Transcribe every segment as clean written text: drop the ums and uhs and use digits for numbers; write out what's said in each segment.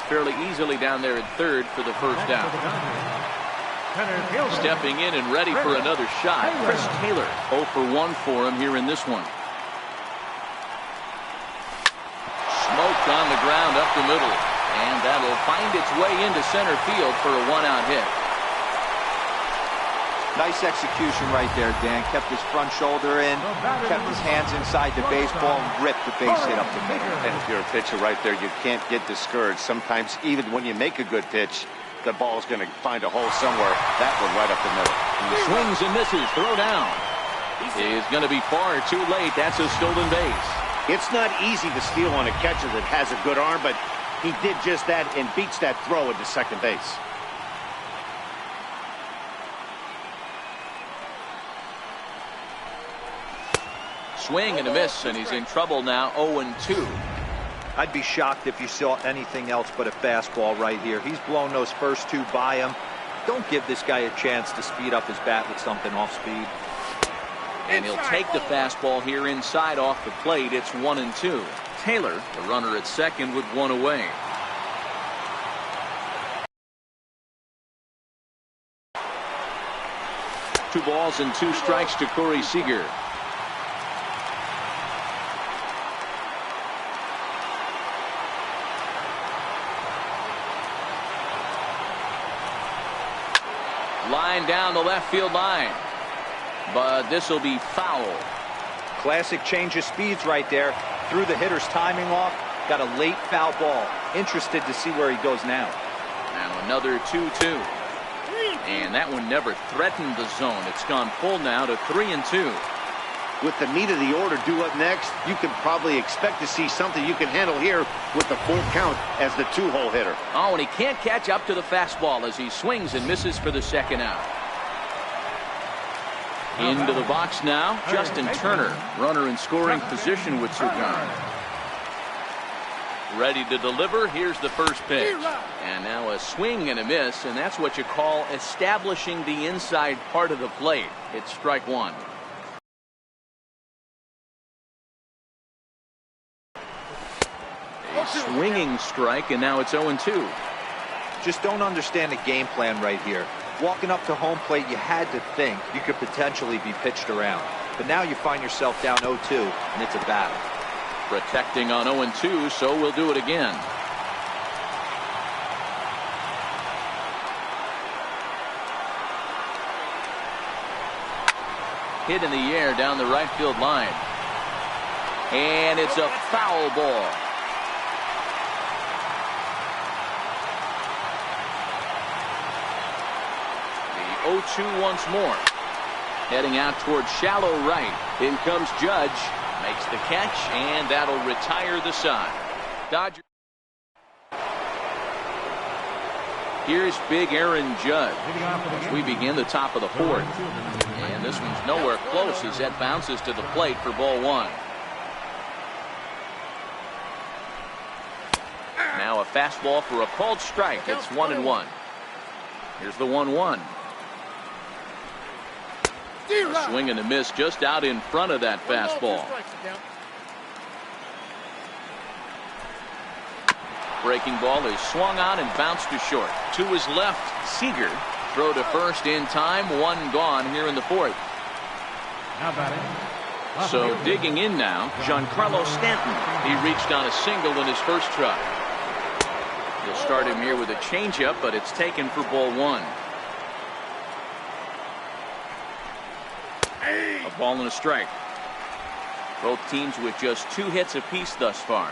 fairly easily down there at third for the first down. Stepping in and ready for another shot, Chris Taylor. 0 for 1 for him here in this one. Smoked on the ground up the middle, and that'll find its way into center field for a 1-out hit. Nice execution right there, Dan. Kept his front shoulder in, kept his hands inside the baseball, and ripped the base hit up the middle. And if you're a pitcher right there, you can't get discouraged. Sometimes even when you make a good pitch, the ball is going to find a hole somewhere. That one right up the middle. He swings and misses. Throw down. Is going to be far too late. That's a stolen base. It's not easy to steal on a catcher that has a good arm, but he did just that and beats that throw into second base. Swing and a miss, and he's in trouble now. 0-2. I'd be shocked if you saw anything else but a fastball right here. He's blown those first two by him. Don't give this guy a chance to speed up his bat with something off speed. And he'll take the fastball here inside off the plate. It's 1-2. Taylor, the runner at second, with one away. Two balls and two strikes to Corey Seager. Line down the left field line, but this will be foul. Classic change of speeds right there. Threw the hitter's timing off, got a late foul ball. Interested to see where he goes now. Now another 2-2, and that one never threatened the zone. It's gone full now to 3-2. With the meat of the order due up next, you can probably expect to see something you can handle here with the full count as the two-hole hitter. Oh, and he can't catch up to the fastball as he swings and misses for the second out. Into the box now, Justin Turner, runner in scoring position with Surgan. Ready to deliver. Here's the first pitch. And now a swing and a miss, and that's what you call establishing the inside part of the plate. It's strike one. Swinging strike, and now it's 0-2. Just don't understand the game plan right here. Walking up to home plate, you had to think you could potentially be pitched around. But now you find yourself down 0-2, and it's a battle. Protecting on 0-2, so we'll do it again. Hit in the air down the right field line. And it's a foul ball. The 0-2 once more. Heading out towards shallow right. In comes Judge. Makes the catch, and that'll retire the side. Dodgers. Here's big Aaron Judge as we begin the top of the fourth. And this one's nowhere close as that bounces to the plate for ball one. Now a fastball for a called strike. It's 1-1. Here's the 1-1. A swing and a miss just out in front of that fastball. Breaking ball is swung on and bounced to short. To his left, Seager. Throw to first in time. One gone here in the fourth. So digging in now, Giancarlo Stanton. He reached on a single in his first try. He'll start him here with a changeup, but it's taken for ball one. A ball and a strike. Both teams with just 2 hits apiece thus far.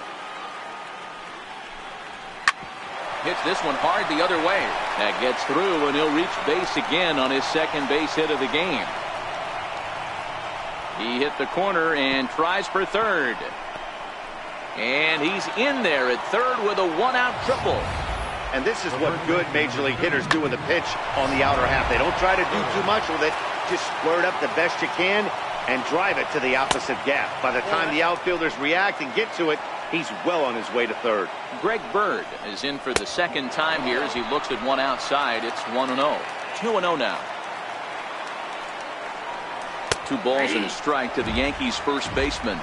Hits this one hard the other way. That gets through, and he'll reach base again on his second base hit of the game. He hit the corner and tries for third. And he's in there at third with a 1-out triple. And this is what good major league hitters do with a pitch on the outer half. They don't try to do too much with it. Just square it up the best you can and drive it to the opposite gap. By the time the outfielders react and get to it, he's well on his way to third. Greg Bird is in for the second time here as he looks at one outside. It's 1-0. 2-0 now. 2 balls and a strike to the Yankees first baseman.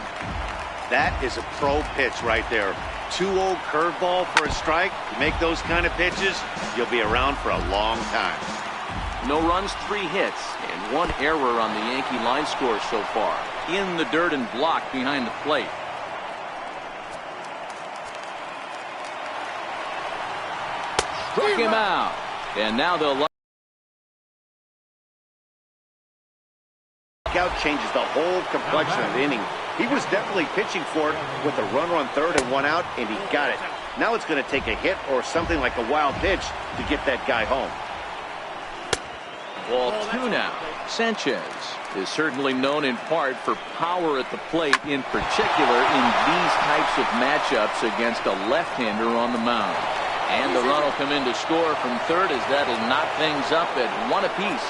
That is a pro pitch right there. too old curveball for a strike. You make those kind of pitches, you'll be around for a long time. No runs, 3 hits, and 1 error on the Yankee line score so far. In the dirt and blocked behind the plate. Struck him out. And now they'll Out changes the whole complexion of the inning. He was definitely pitching for it with a runner on third and 1 out, and he got it. Now it's going to take a hit or something like a wild pitch to get that guy home. Ball 2 now. Sanchez is certainly known in part for power at the plate, in particular in these types of matchups against a left-hander on the mound. And the run will come in to score from third as that'll knock things up at 1 apiece.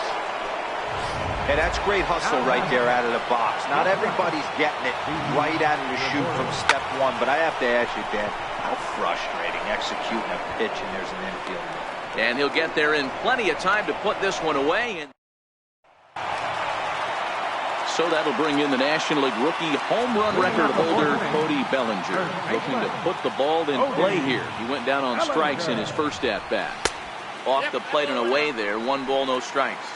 Hey, that's great hustle right there out of the box. Not everybody's getting it right out of the chute from step 1, but I have to ask you, Dan, how frustrating executing a pitch and there's an infield. And he'll get there in plenty of time to put this one away. And so that'll bring in the National League rookie home run record holder Cody Bellinger, looking to put the ball in play here. He went down on strikes in his first at-bat. Off the plate and away there, 1 ball, no strikes.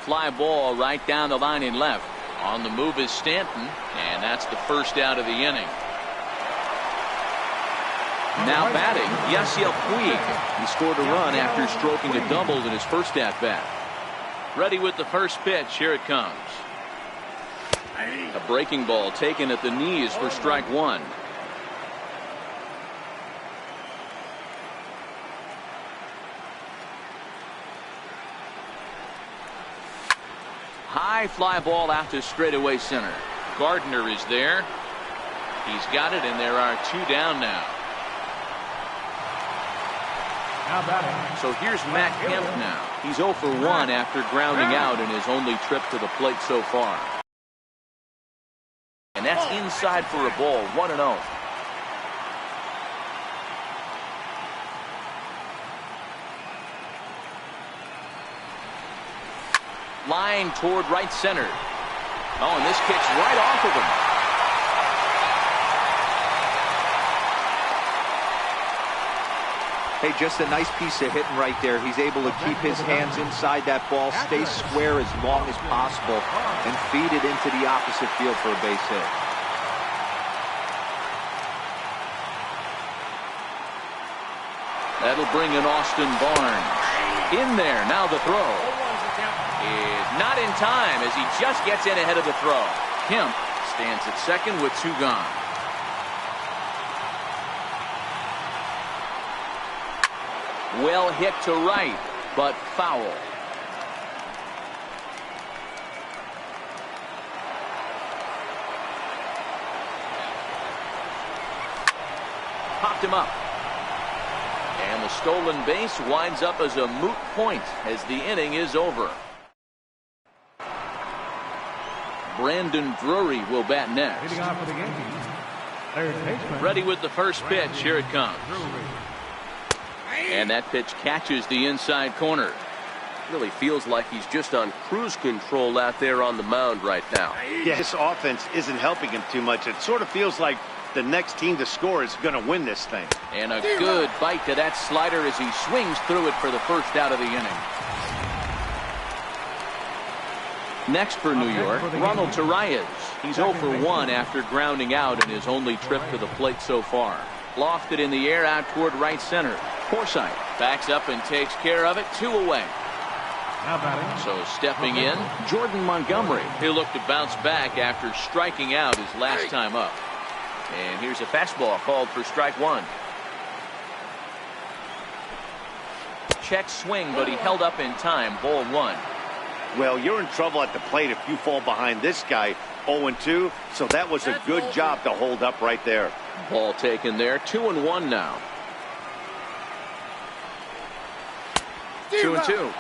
Fly ball right down the line in left. On the move is Stanton, and that's the first out of the inning. Now batting, Yasiel Puig. He scored a run after stroking a double in his first at-bat. Ready with the first pitch. Here it comes. A breaking ball taken at the knees for strike 1. High fly ball out to straightaway center. Gardner is there. He's got it, and there are 2 down now. So here's Matt Kemp now. He's 0 for 1 after grounding out in his only trip to the plate so far. And that's inside for a ball, 1-0. Line toward right center. Oh, and this kicks right off of him. Hey, just a nice piece of hitting right there. He's able to keep his hands inside that ball, stay square as long as possible, and feed it into the opposite field for a base hit. That'll bring in Austin Barnes. In there, now the throw. Is not in time as he just gets in ahead of the throw. Kemp stands at second with 2 gone. Well hit to right, but foul. Popped him up. And the stolen base winds up as a moot point as the inning is over. Brandon Drury will bat next. Ready with the first pitch. Here it comes. And that pitch catches the inside corner. Really feels like he's just on cruise control out there on the mound right now. Yeah, this offense isn't helping him too much. It sort of feels like the next team to score is going to win this thing. And a good bite to that slider as he swings through it for the first out of the inning. Next for New York, Ronald Torreyes. He's 0 for 1 after grounding out in his only trip to the plate so far. Lofted in the air out toward right center. Forsythe backs up and takes care of it. 2 away. So stepping in, Jordan Montgomery. He'll look to bounce back after striking out his last time up. And here's a fastball called for strike 1. Check swing, but he held up in time. Ball 1. Well, you're in trouble at the plate if you fall behind this guy 0-2, so that was a good job to hold up right there. Ball taken there. 2-1 now. 2-2.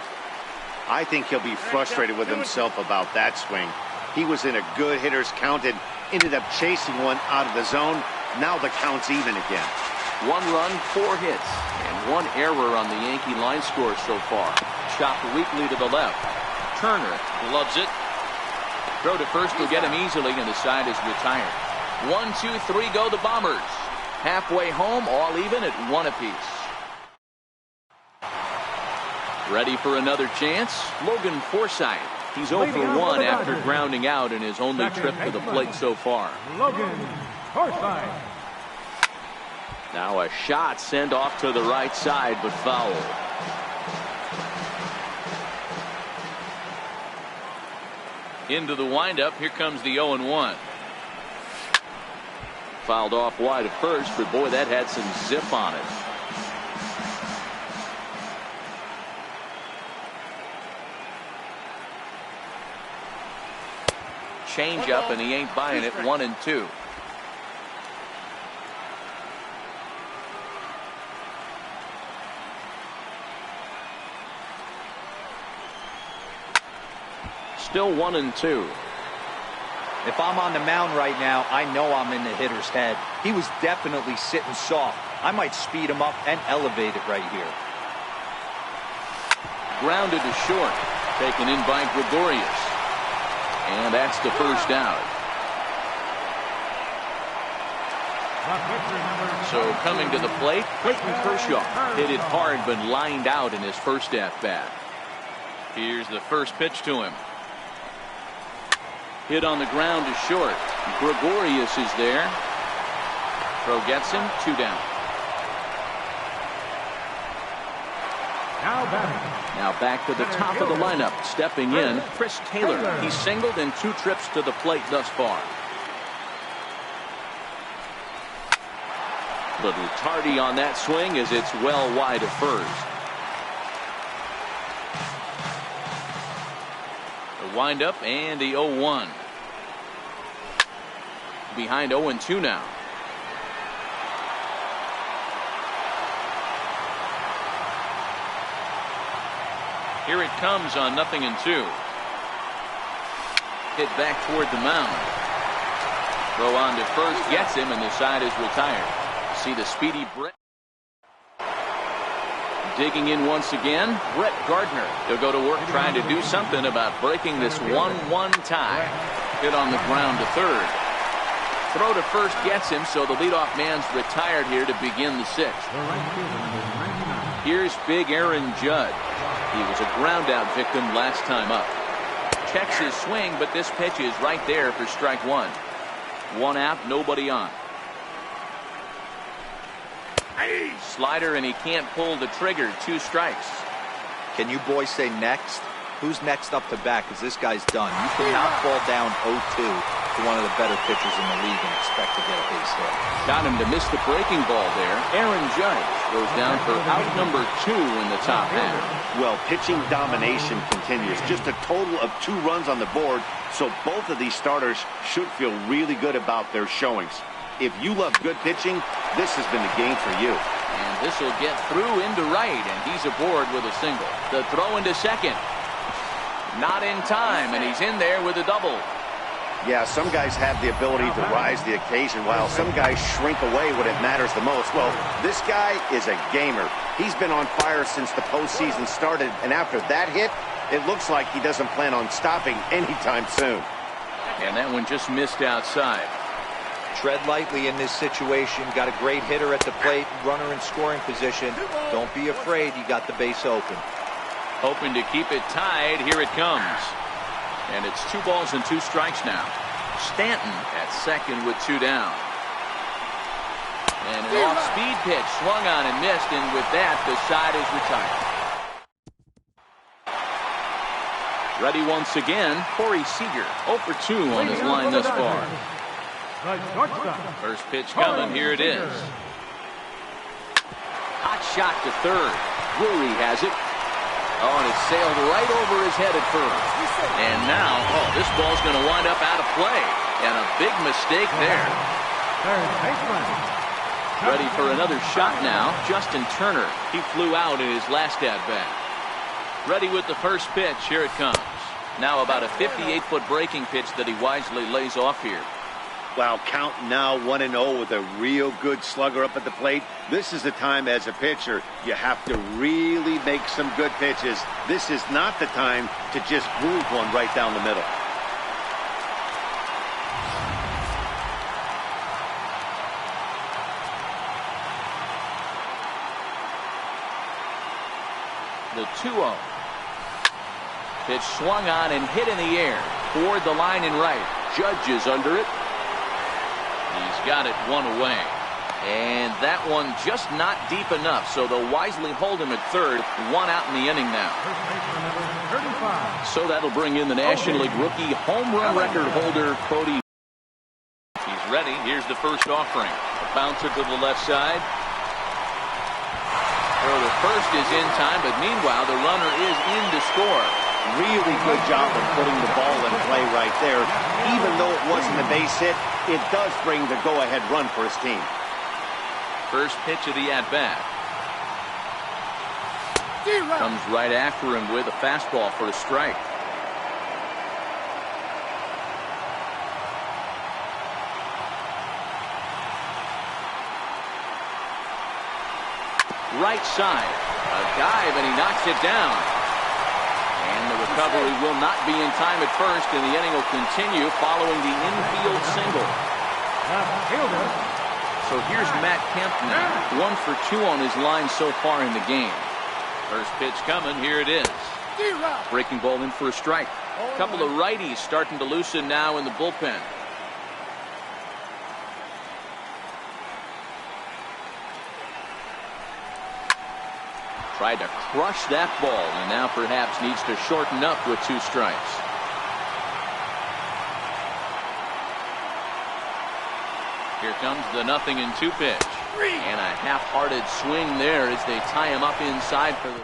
I think he'll be frustrated with himself about that swing. He was in a good hitter's count and ended up chasing one out of the zone. Now the count's even again. 1 run, 4 hits, and 1 error on the Yankee line score so far. Chopped weakly to the left. Turner gloves it. Throw to first will get him easily, and the side is retired. 1, 2, 3 go the Bombers. Halfway home, all even at 1 apiece. Ready for another chance? Logan Forsythe. He's 0 for 1 after grounding out in his only trip to the plate so far. Logan Forsythe. Now a shot sent off to the right side, but foul. Into the windup. Here comes the 0-1. Fouled off wide at first, but boy, that had some zip on it. Change up, and he ain't buying it. 1-2. Still 1-2. If I'm on the mound right now, I know I'm in the hitter's head. He was definitely sitting soft. I might speed him up and elevate it right here. Grounded to short. Taken in by Gregorius. And that's the first out. So coming to the plate, Clayton Kershaw hit it hard but lined out in his first at-bat. Here's the first pitch to him. Hit on the ground to short. Gregorius is there. Throw gets him. 2 down. Now back to the top of the lineup. Stepping in, Chris Taylor. He's singled in 2 trips to the plate thus far. Little tardy on that swing as it's well wide of first. The windup and the 0-1. Behind 0-2 now. Here it comes on 0-2. Hit back toward the mound. Throw on to first gets him, and the side is retired. See the speedy Brett. Digging in once again, Brett Gardner. He'll go to work trying to do something about breaking this 1-1 tie. Hit on the ground to third. Throw to first gets him, so the leadoff man's retired here to begin the 6th. Here's big Aaron Judd. He was a ground out victim last time up. Checks his swing, but this pitch is right there for strike 1. 1 out, nobody on. Slider, and he can't pull the trigger. 2 strikes. Can you boys say next? Who's next up to bat? Because this guy's done. You cannot fall down 0-2 to one of the better pitchers in the league and expect to get a base hit. Got him to miss the breaking ball there. Aaron Judge goes down for out number 2 in the top half. Well, pitching domination continues. Just a total of 2 runs on the board, so both of these starters should feel really good about their showings. If you love good pitching, this has been the game for you. And this will get through into right, and he's aboard with a single. The throw into second. Not in time, and he's in there with a double. Yeah, some guys have the ability to rise the occasion, while some guys shrink away when it matters the most. Well, this guy is a gamer. He's been on fire since the postseason started, and after that hit, it looks like he doesn't plan on stopping anytime soon. And that one just missed outside. Tread lightly in this situation. Got a great hitter at the plate, runner in scoring position. Don't be afraid, you got the base open. Hoping to keep it tied. Here it comes. And it's 2 balls and 2 strikes now. Stanton at second with 2 down. And an off-speed pitch swung on and missed, and with that, the side is retired. Ready once again, Corey Seager, 0 for 2 on his line thus far. First pitch coming, here it is. Hot shot to third. Drury has it. Oh, and it sailed right over his head at first. And now, this ball's going to wind up out of play. And a big mistake there. Ready for another shot now, Justin Turner. He flew out in his last at-bat. Ready with the first pitch, here it comes. Now about a 58-foot breaking pitch that he wisely lays off here. Well, count now 1-0 with a real good slugger up at the plate. This is the time as a pitcher you have to really make some good pitches. This is not the time to just groove one right down the middle. The 2-0. Pitch swung on and hit in the air toward the line and right. Judge is under it. He's got it one away. And that one just not deep enough, so they'll wisely hold him at third. One out in the inning now. So that'll bring in the National League rookie home run record holder, Cody. He's ready. Here's the first offering. A bouncer to the left side. Throw to first is in time, but meanwhile, the runner is in to score. Really good job of putting the ball in play right there. Even though it wasn't a base hit, it does bring the go-ahead run for his team. First pitch of the at-bat. Comes right after him with a fastball for a strike. Right side. A dive, and he knocks it down. And the recovery will not be in time at first, and the inning will continue following the infield single. So here's Matt Kemp now. 1 for 2 on his line so far in the game. First pitch coming. Here it is. Breaking ball in for a strike. A couple of righties starting to loosen now in the bullpen. Tried to crush that ball, and now perhaps needs to shorten up with 2 strikes. Here comes the 0-2 pitch. And a half-hearted swing there as they tie him up inside for the...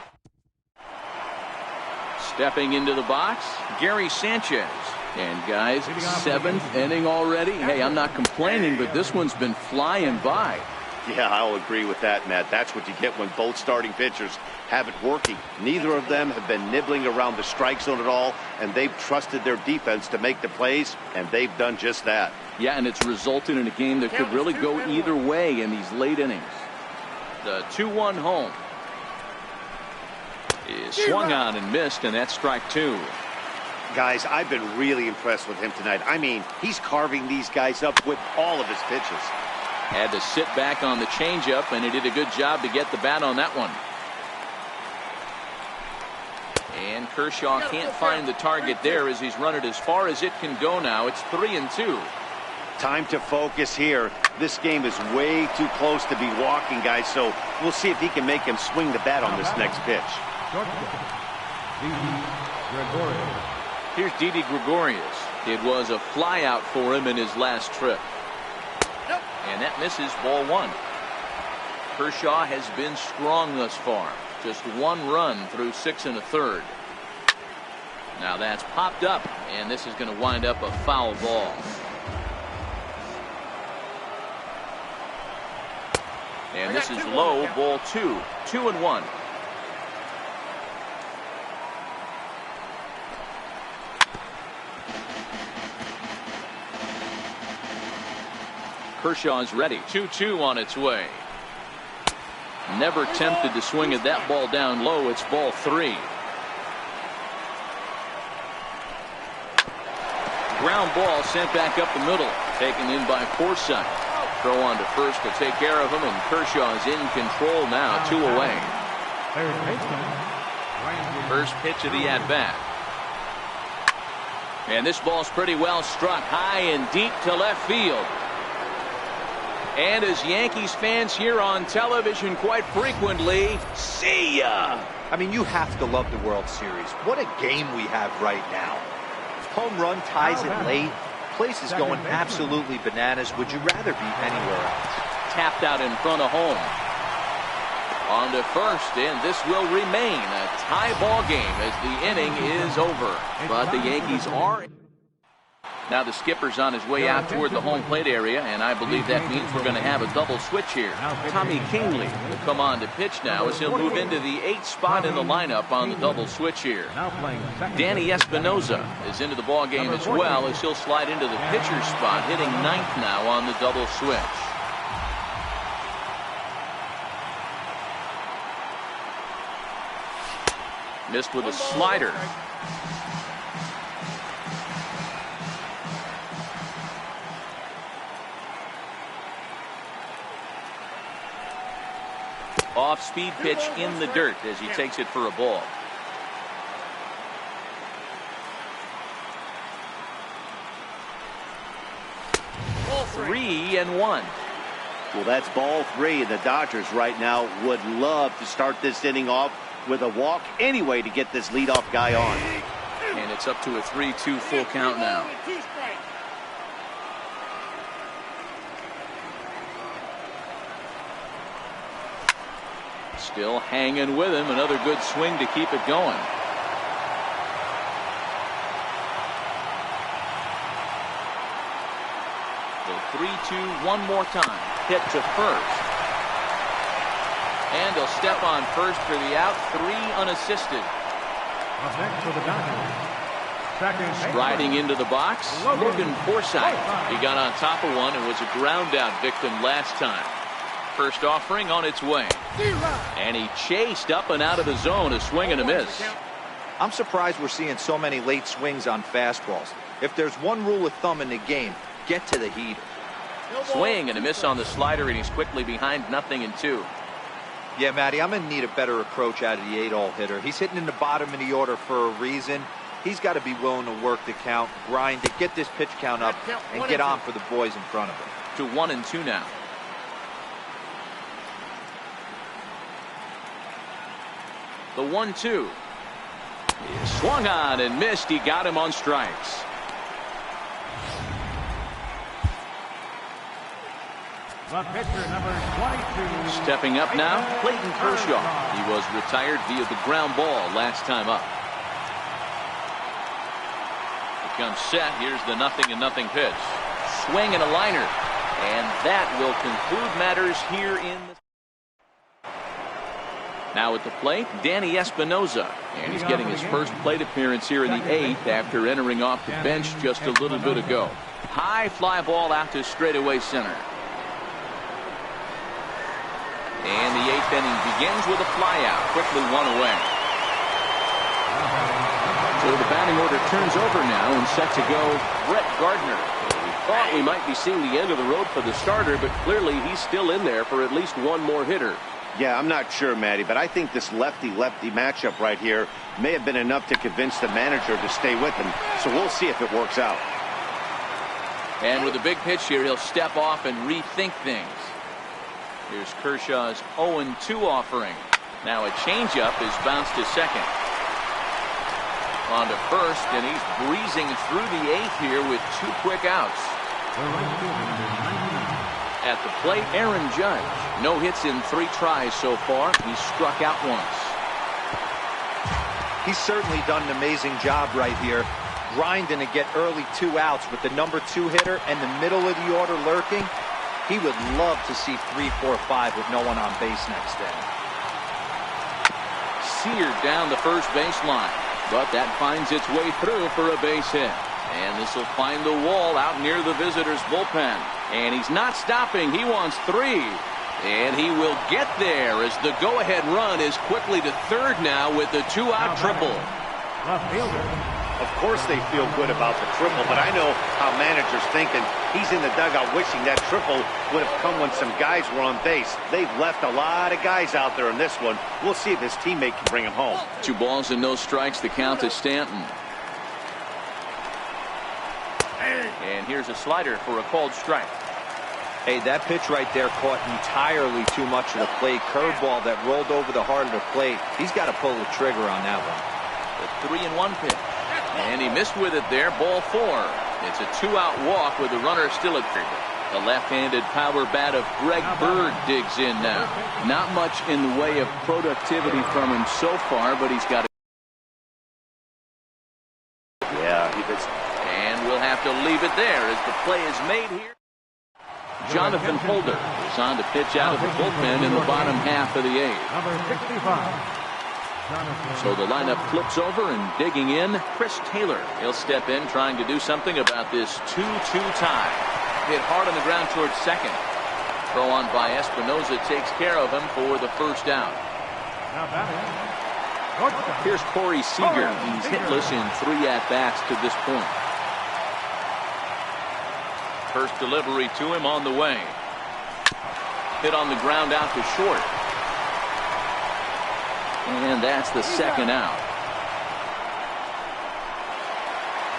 Stepping into the box, Gary Sanchez. And guys, 7th inning already. Hey, I'm not complaining, but this one's been flying by. Yeah, I'll agree with that, Matt. That's what you get when both starting pitchers have it working. Neither of them have been nibbling around the strike zone at all, and they've trusted their defense to make the plays, and they've done just that. Yeah, and it's resulted in a game that could really go either way in these late innings. The 2-1 home is swung on and missed, and that's strike 2. Guys, I've been really impressed with him tonight. I mean, he's carving these guys up with all of his pitches. Had to sit back on the changeup, and he did a good job to get the bat on that one. And Kershaw can't find the target there as he's run it as far as it can go now. It's 3-2. Time to focus here. This game is way too close to be walking, guys, so we'll see if he can make him swing the bat on this next pitch. Here's Didi Gregorius. It was a flyout for him in his last trip. And that misses, ball 1. Kershaw has been strong thus far. Just 1 run through 6 1/3. Now that's popped up, and this is going to wind up a foul ball. And this is low, ball 2. 2-1. Kershaw's ready. 2-2 on its way. Never tempted to swing at that ball down low. It's ball 3. Ground ball sent back up the middle. Taken in by Forsythe. Throw on to first to take care of him, and Kershaw's in control now. 2 away. First pitch of the at-bat. And this ball's pretty well struck high and deep to left field. And as Yankees fans hear on television quite frequently, see ya! I mean, you have to love the World Series. What a game we have right now. Home run ties it late. Place is going absolutely bananas. Would you rather be anywhere else? Tapped out in front of home. On to first, and this will remain a tie ball game as the inning is over. But the Yankees are... Now the skipper's on his way out toward the home plate area, and I believe that means we're going to have a double switch here. Tommy Kingley will come on to pitch now as he'll move into the 8th spot in the lineup on the double switch here. Danny Espinoza is into the ball game as well as he'll slide into the pitcher's spot, hitting 9th now on the double switch. Missed with a slider. Off-speed pitch in the dirt as he takes it for a ball. Ball 3-1. Well, that's ball 3, and the Dodgers right now would love to start this inning off with a walk anyway to get this leadoff guy on. And it's up to a 3-2 full count now. Still hanging with him. Another good swing to keep it going. The 3-2 one more time. Hit to first. And he'll step on first for the out. 3 unassisted. Up next for the Dodgers. Striding into the box, Logan Forsythe. He got on top of one and was a ground out victim last time. First offering on its way. And he chased up and out of the zone, a swing and a miss. I'm surprised we're seeing so many late swings on fastballs. If there's one rule of thumb in the game, get to the heater. Swing and a miss on the slider, and he's quickly behind 0-2. Yeah, Matty, I'm going to need a better approach out of the 8-hole hitter. He's hitting in the bottom of the order for a reason. He's got to be willing to work the count, grind it, get this pitch count up, and get on for the boys in front of him. To 1-2 now. The 1-2. He swung on and missed. He got him on strikes. The pitcher, number 22. Stepping up now, Clayton Kershaw. He was retired via the ground ball last time up. He comes set. Here's the 0-0 pitch. Swing and a liner. And that will conclude matters here in the... Now at the plate, Danny Espinoza. And he's getting his first plate appearance here in the 8th after entering off the bench just a little bit ago. High fly ball out to straightaway center. And the 8th inning begins with a flyout, quickly one away. So the batting order turns over now, and set to go Brett Gardner. We thought we might be seeing the end of the road for the starter, but clearly he's still in there for at least one more hitter. Yeah, I'm not sure, Matty, but I think this lefty-lefty matchup right here may have been enough to convince the manager to stay with him. So we'll see if it works out. And with a big pitch here, he'll step off and rethink things. Here's Kershaw's 0-2 offering. Now a changeup is bounced to second. On to first, and he's breezing through the 8th here with 2 quick outs. At the plate, Aaron Judge. No hits in 3 tries so far. He's struck out once. He's certainly done an amazing job right here, grinding to get early 2 outs with the number 2 hitter and the middle of the order lurking. He would love to see 3, 4, 5 with no one on base next day. Seared down the first baseline, but that finds its way through for a base hit. And this will find the wall out near the visitors' bullpen. And he's not stopping. He wants 3. And he will get there as the go-ahead run is quickly to third now with the 2-out triple. Left fielder. Of course they feel good about the triple, but I know how managers thinking. He's in the dugout wishing that triple would have come when some guys were on base. They've left a lot of guys out there in this one. We'll see if his teammate can bring him home. 2 balls and no strikes. The count to Stanton. And here's a slider for a called strike. Hey, that pitch right there caught entirely too much of the plate. Curveball that rolled over the heart of the plate. He's got to pull the trigger on that one. The 3-1 pitch. And he missed with it there, ball 4. It's a 2-out walk with the runner still at third. The left-handed power bat of Greg Bird digs in now. Not much in the way of productivity from him so far, but he's got it. Yeah, he does. And we'll have have to leave it there as the play is made here. Jonathan Holder is on to pitch out of the bullpen in the bottom half of the eighth. Number 65. So the lineup flips over and digging in, Chris Taylor. He'll step in trying to do something about this 2-2 tie. Hit hard on the ground towards second. Throw on by Espinosa takes care of him for the first out. Now batting. Here's Corey Seager. He's hitless in 3 at-bats to this point. First delivery to him on the way. Hit on the ground out to short. And that's the second out.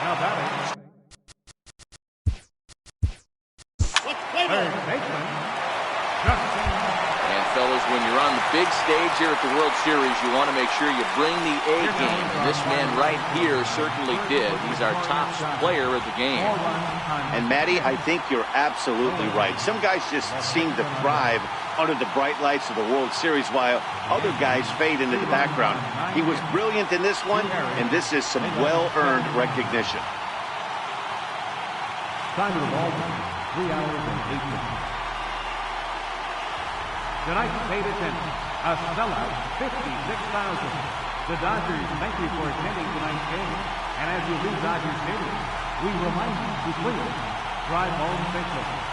Now batting. Third baseman. And fellas, when you're on the big stage here at the World Series, you want to make sure you bring the A game. And this man right here certainly did. He's our top player of the game. And Matty, I think you're absolutely right. Some guys just seem to thrive under the bright lights of the World Series while other guys fade into the background. He was brilliant in this one, and this is some well-earned recognition. Time of the ball, 3 hours and 8 minutes. Tonight's paid attendance, a sellout, 56,000. The Dodgers thank you for attending tonight's game. And as you leave Dodger Stadium, we remind you to please drive home safely.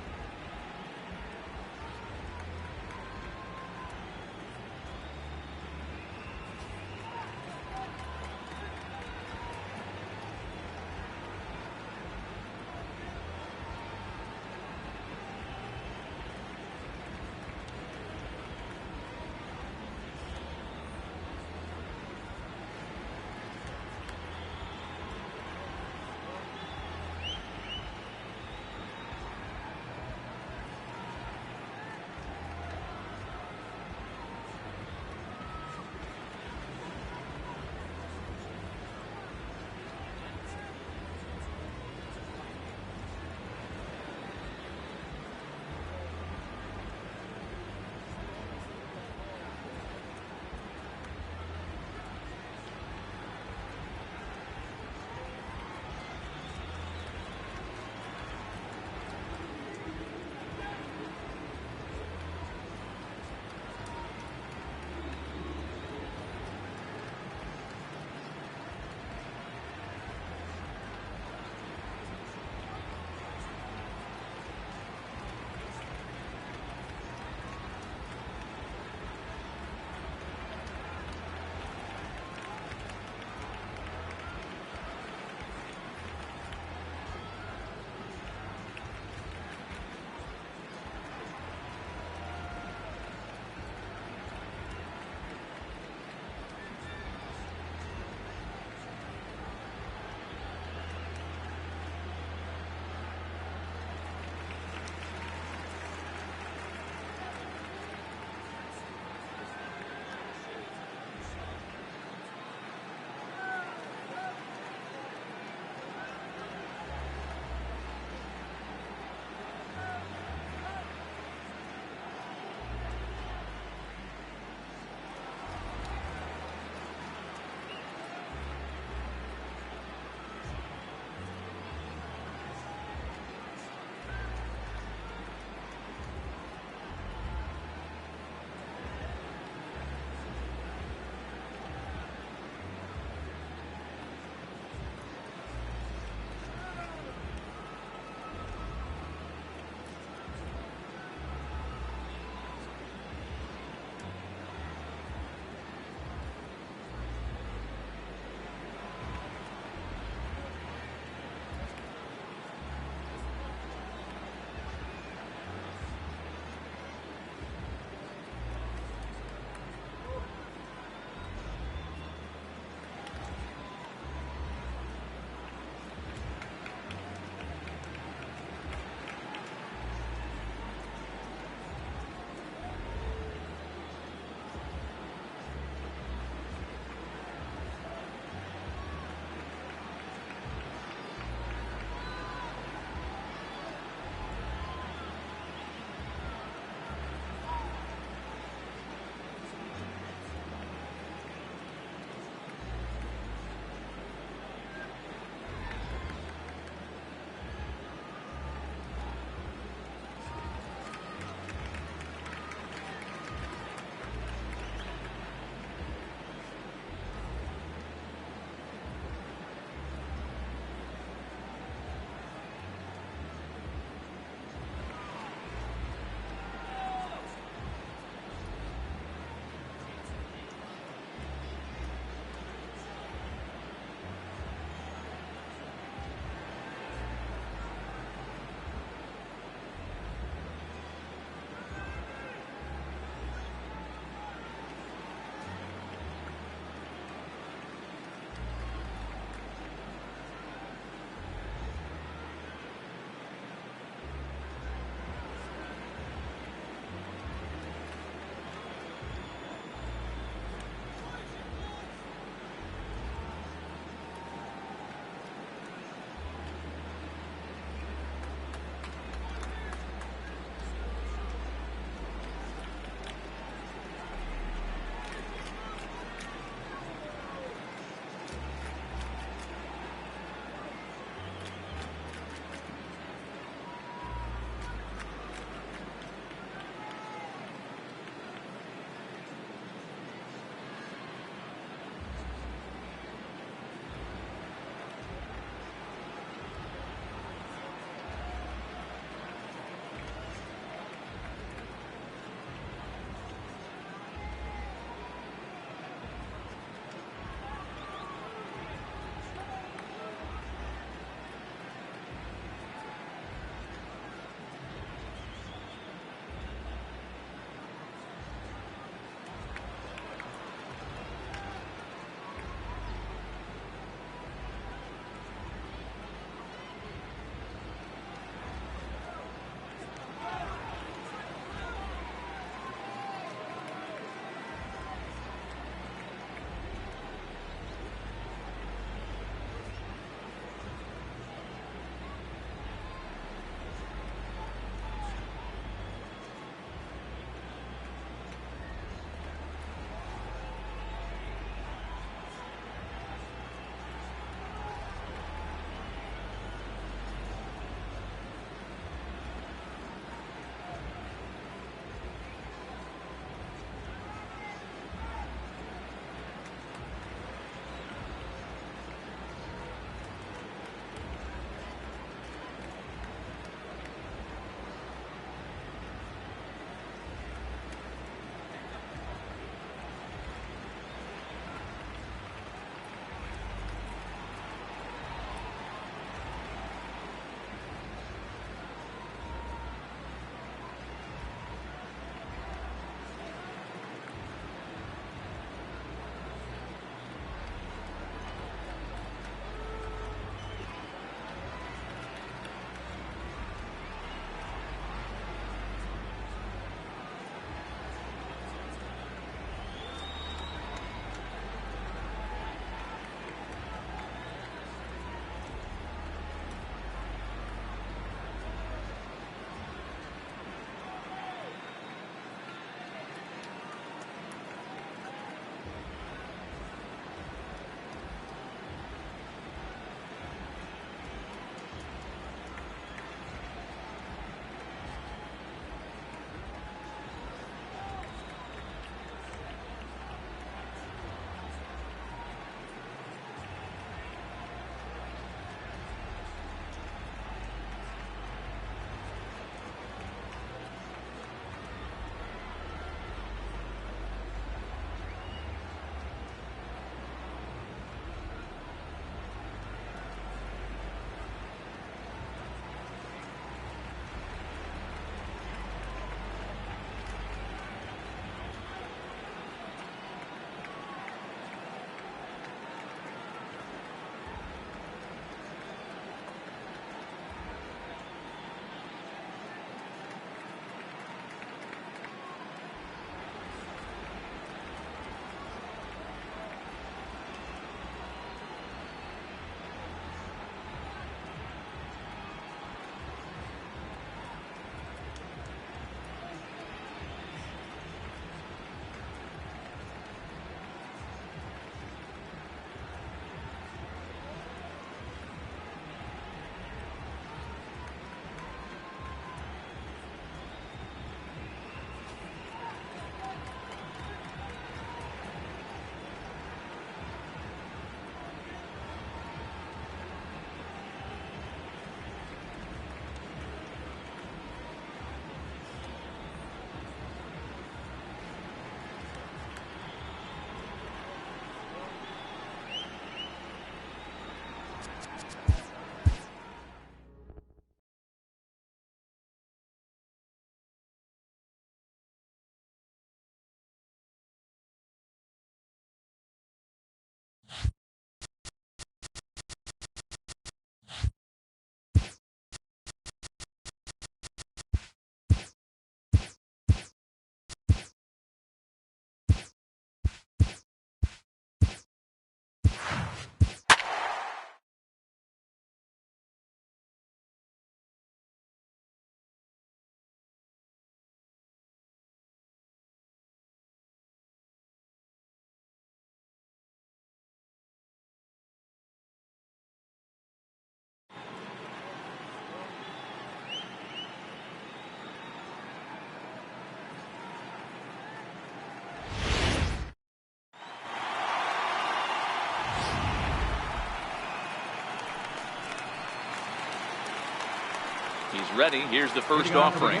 He's ready. Here's the first offering.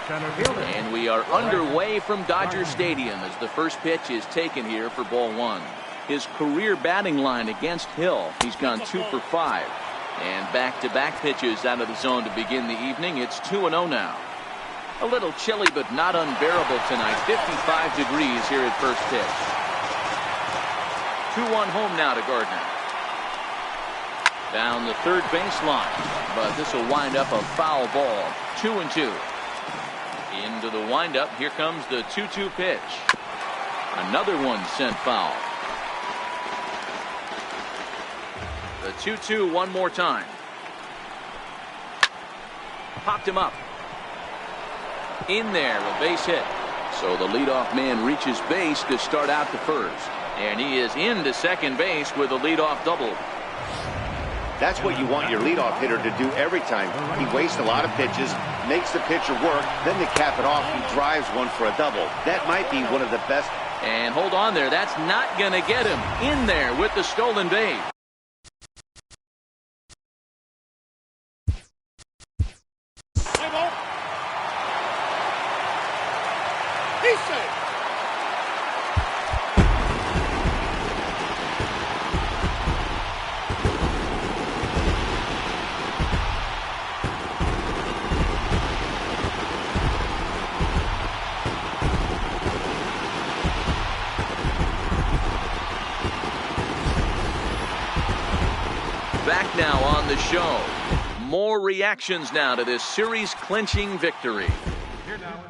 And we are underway from Dodger Stadium as the first pitch is taken here for ball one. His career batting line against Hill, he's gone 2 for 5. And back-to-back pitches out of the zone to begin the evening. It's 2-0 now. A little chilly but not unbearable tonight. 55 degrees here at first pitch. 2-1 home now to Gardner. Down the third baseline, but this will wind up a foul ball. 2-2. Into the windup. Here comes the 2-2 pitch. Another one sent foul. The 2-2 one more time. Popped him up. In there, a base hit. So the leadoff man reaches base to start out the first. And he is into second base with a leadoff double. That's what you want your leadoff hitter to do every time. He wastes a lot of pitches, makes the pitcher work, then to cap it off, he drives one for a double. That might be one of the best. And hold on there. That's not going to get him. In there with the stolen base. He's safe. Back now on the show. More reactions now to this series-clinching victory. Here now.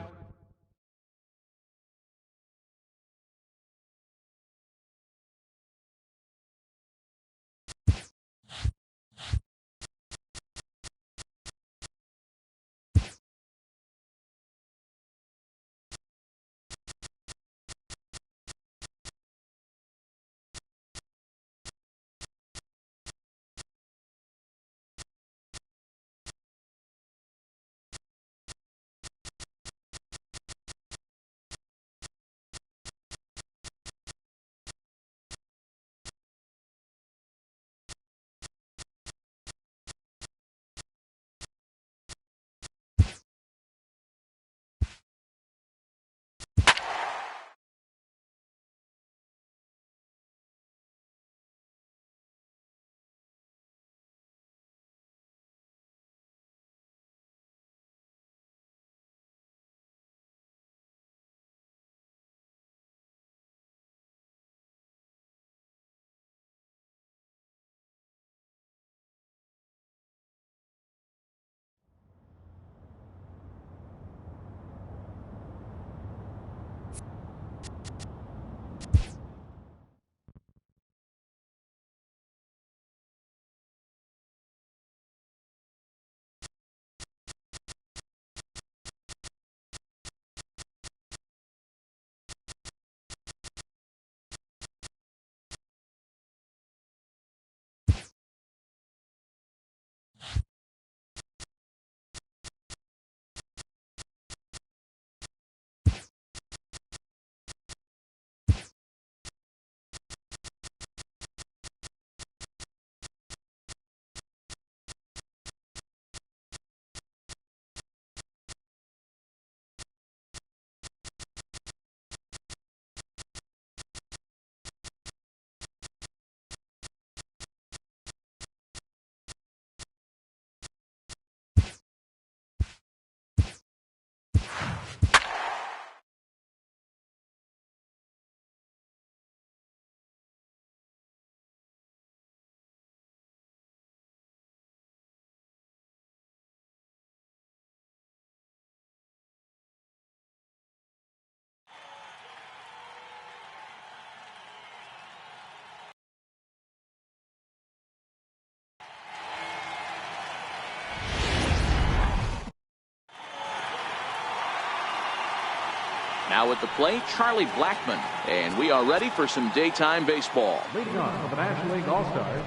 Now at the plate, Charlie Blackmon. And we are ready for some daytime baseball. Leading on for the National League All-Stars.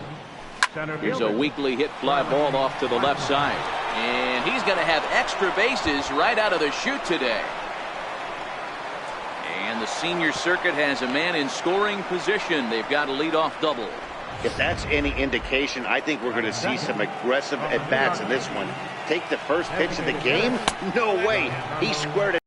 Here's a weakly hit fly ball off to the left side. And he's going to have extra bases right out of the chute today. And the senior circuit has a man in scoring position. They've got a leadoff double. If that's any indication, I think we're going to see some aggressive at-bats in this one. take the first pitch of the game? No way. He squared it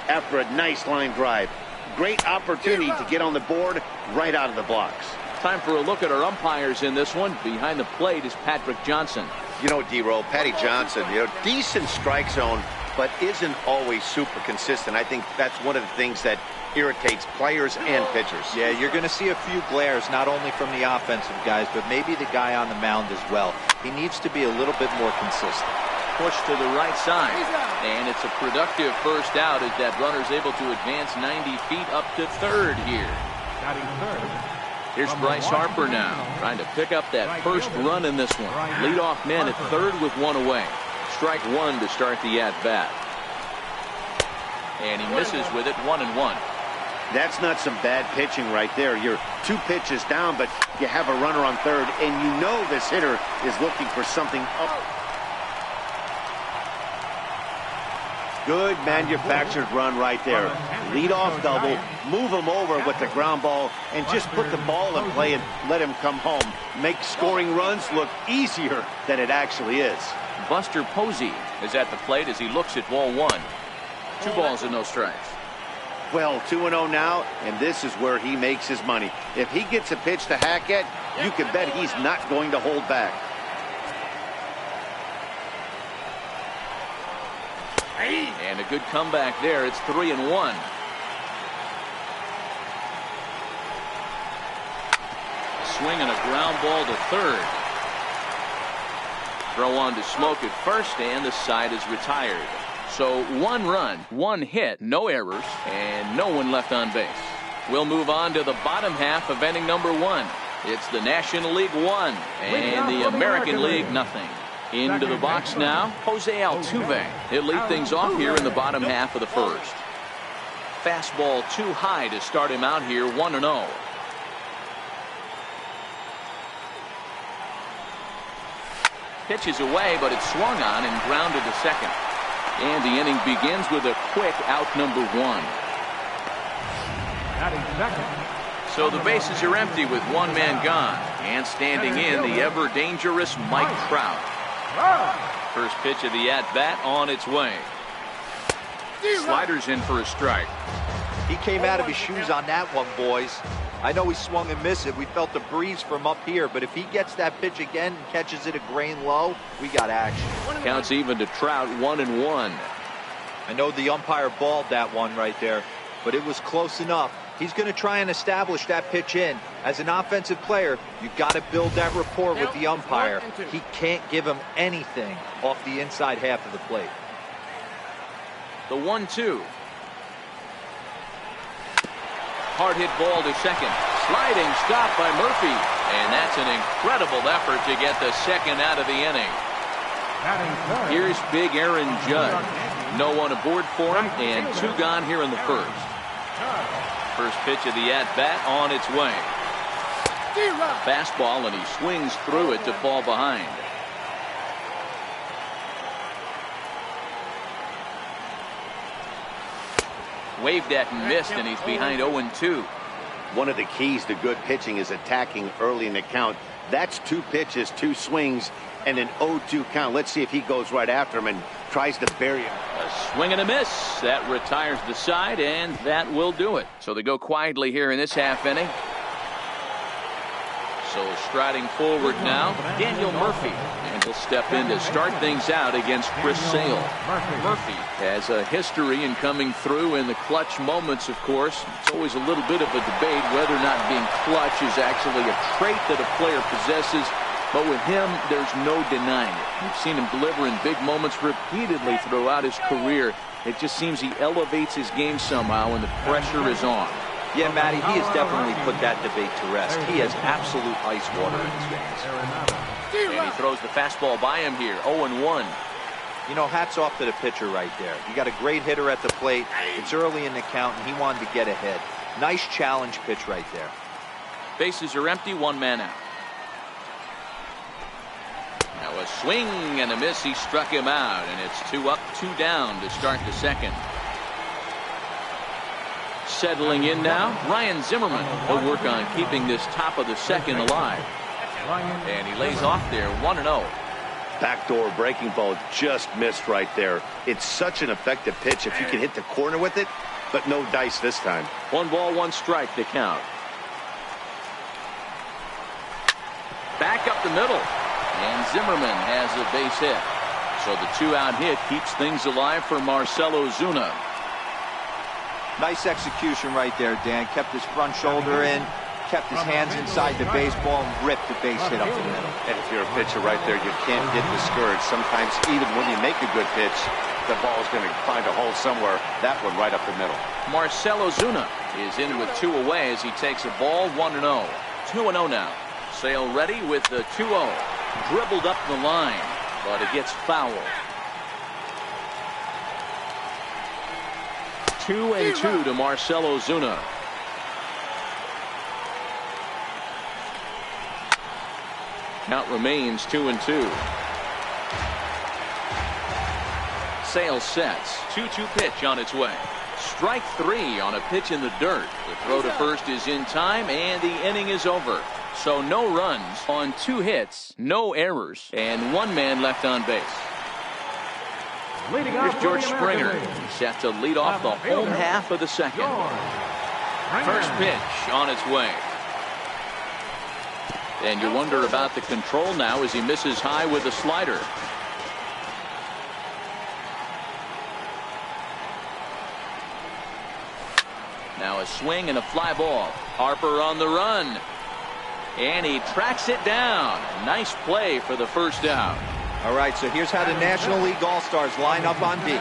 after a nice line drive. Great opportunity to get on the board right out of the blocks. Time for a look at our umpires in this one. Behind the plate is Patrick Johnson. You know, D-Roll, Patty Johnson, decent strike zone, but isn't always super consistent. I think that's one of the things that irritates players and pitchers. Yeah, you're going to see a few glares, not only from the offensive guys, but maybe the guy on the mound as well. He needs to be a little bit more consistent. Push to the right side, and it's a productive first out as that runner's able to advance 90 feet up to third here. Here's Bryce Harper now, trying to pick up that first run in this one. Leadoff man at third with one away. Strike one to start the at-bat. And he misses with it, 1-1. That's not some bad pitching right there. You're 2 pitches down, but you have a runner on third, and you know this hitter is looking for something up. Good manufactured run right there. Lead off double, move him over with the ground ball, and just put the ball in play and let him come home. Make scoring runs look easier than it actually is. Buster Posey is at the plate as he looks at ball 1. 2 balls and no strikes. Well, 2-0 now, and this is where he makes his money. If he gets a pitch to hack at, you can bet he's not going to hold back. And a good comeback there. It's 3-1. Swing and a ground ball to third. Throw on to Smoke at first, and the side is retired. So 1 run, 1 hit, no errors, and no one left on base. We'll move on to the bottom half of inning number 1. It's the National League 1 and the American League nothing. Into the box now, Jose Altuve. He'll lead things off here in the bottom half of the first. Fastball too high to start him out here, 1-0. Pitches away, but it's swung on and grounded to second. And the inning begins with a quick out number 1. So the bases are empty with 1 man gone. And standing in, the ever-dangerous Mike Trout. First pitch of the at-bat on its way. Sliders in for a strike. He came out of his shoes on that one, boys. I know he swung and missed it. We felt the breeze from up here, but if he gets that pitch again and catches it a grain low, we got action. Counts even to Trout, 1-1. I know the umpire balled that one right there, but it was close enough. He's going to try and establish that pitch in. As an offensive player, you got to build that rapport with the umpire. He can't give him anything off the inside half of the plate. The 1-2. Hard hit ball to second. Sliding stop by Murphy. And that's an incredible effort to get the second out of the inning. Here's big Aaron Judge. No one aboard for him, and 2 gone here in the first. First pitch of the at-bat on its way. Fastball, and he swings through it to fall behind. Waved at and missed, and he's behind 0-2. One of the keys to good pitching is attacking early in the count. That's 2 pitches, 2 swings, and an 0-2 count. Let's see if he goes right after him and tries to bury him. A swing and a miss. That retires the side, and that will do it. So they go quietly here in this half inning. So striding forward now, Daniel Murphy. And he'll step in to start things out against Chris Sale. Murphy has a history in coming through in the clutch moments, of course. It's always a little bit of a debate whether or not being clutch is actually a trait that a player possesses. But with him, there's no denying it. We've seen him deliver in big moments repeatedly throughout his career. It just seems he elevates his game somehow when the pressure is on. Yeah, Matty, he has definitely put that debate to rest. He has absolute ice water in his veins. And he throws the fastball by him here, 0-1. You know, hats off to the pitcher right there. You got a great hitter at the plate. It's early in the count, and he wanted to get ahead. Nice challenge pitch right there. Bases are empty, 1 man out. Now a swing and a miss. He struck him out, and it's 2 up, 2 down to start the second. Settling in now, Ryan Zimmerman. He'll work on keeping this top of the second alive. And he lays off there, 1-0. Backdoor breaking ball just missed right there. It's such an effective pitch if you can hit the corner with it, but no dice this time. 1 ball, 1 strike to count. Back up the middle. And Zimmerman has a base hit. So the 2-out hit keeps things alive for Marcell Ozuna. Nice execution right there, Dan. Kept his front shoulder in, kept his hands inside the baseball, and ripped the base hit up the middle. And if you're a pitcher right there, you can't get discouraged. Sometimes even when you make a good pitch, the ball is going to find a hole somewhere. That one right up the middle. Marcell Ozuna is in with 2 away as he takes a ball. 1-0. 2-0 now. Sale ready with the 2-0. Dribbled up the line, but it gets fouled. 2-2 to Marcell Ozuna. Count remains 2-2. Sale sets. 2-2 pitch on its way. Strike 3 on a pitch in the dirt. The throw to first is in time, and the inning is over. So no runs on 2 hits, no errors, and 1 man left on base. Here's George Springer. He's set to lead off the home half of the second. First pitch on its way. And you wonder about the control now as he misses high with a slider. Now a swing and a fly ball. Harper on the run. And he tracks it down. Nice play for the first out. All right, so here's how the National League All-Stars line up on B.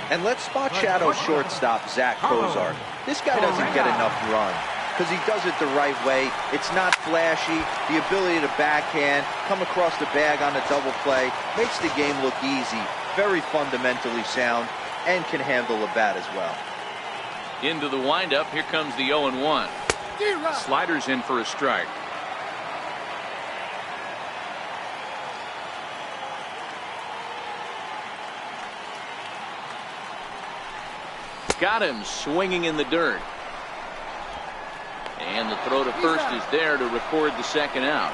And let's spot shadow shortstop Zach Kozar. This guy doesn't get enough run because he does it the right way. It's not flashy. The ability to backhand, come across the bag on a double play, makes the game look easy. Very fundamentally sound and can handle a bat as well. Into the windup. Here comes the 0-1. Sliders in for a strike. Got him swinging in the dirt. And the throw to first is there to record the second out.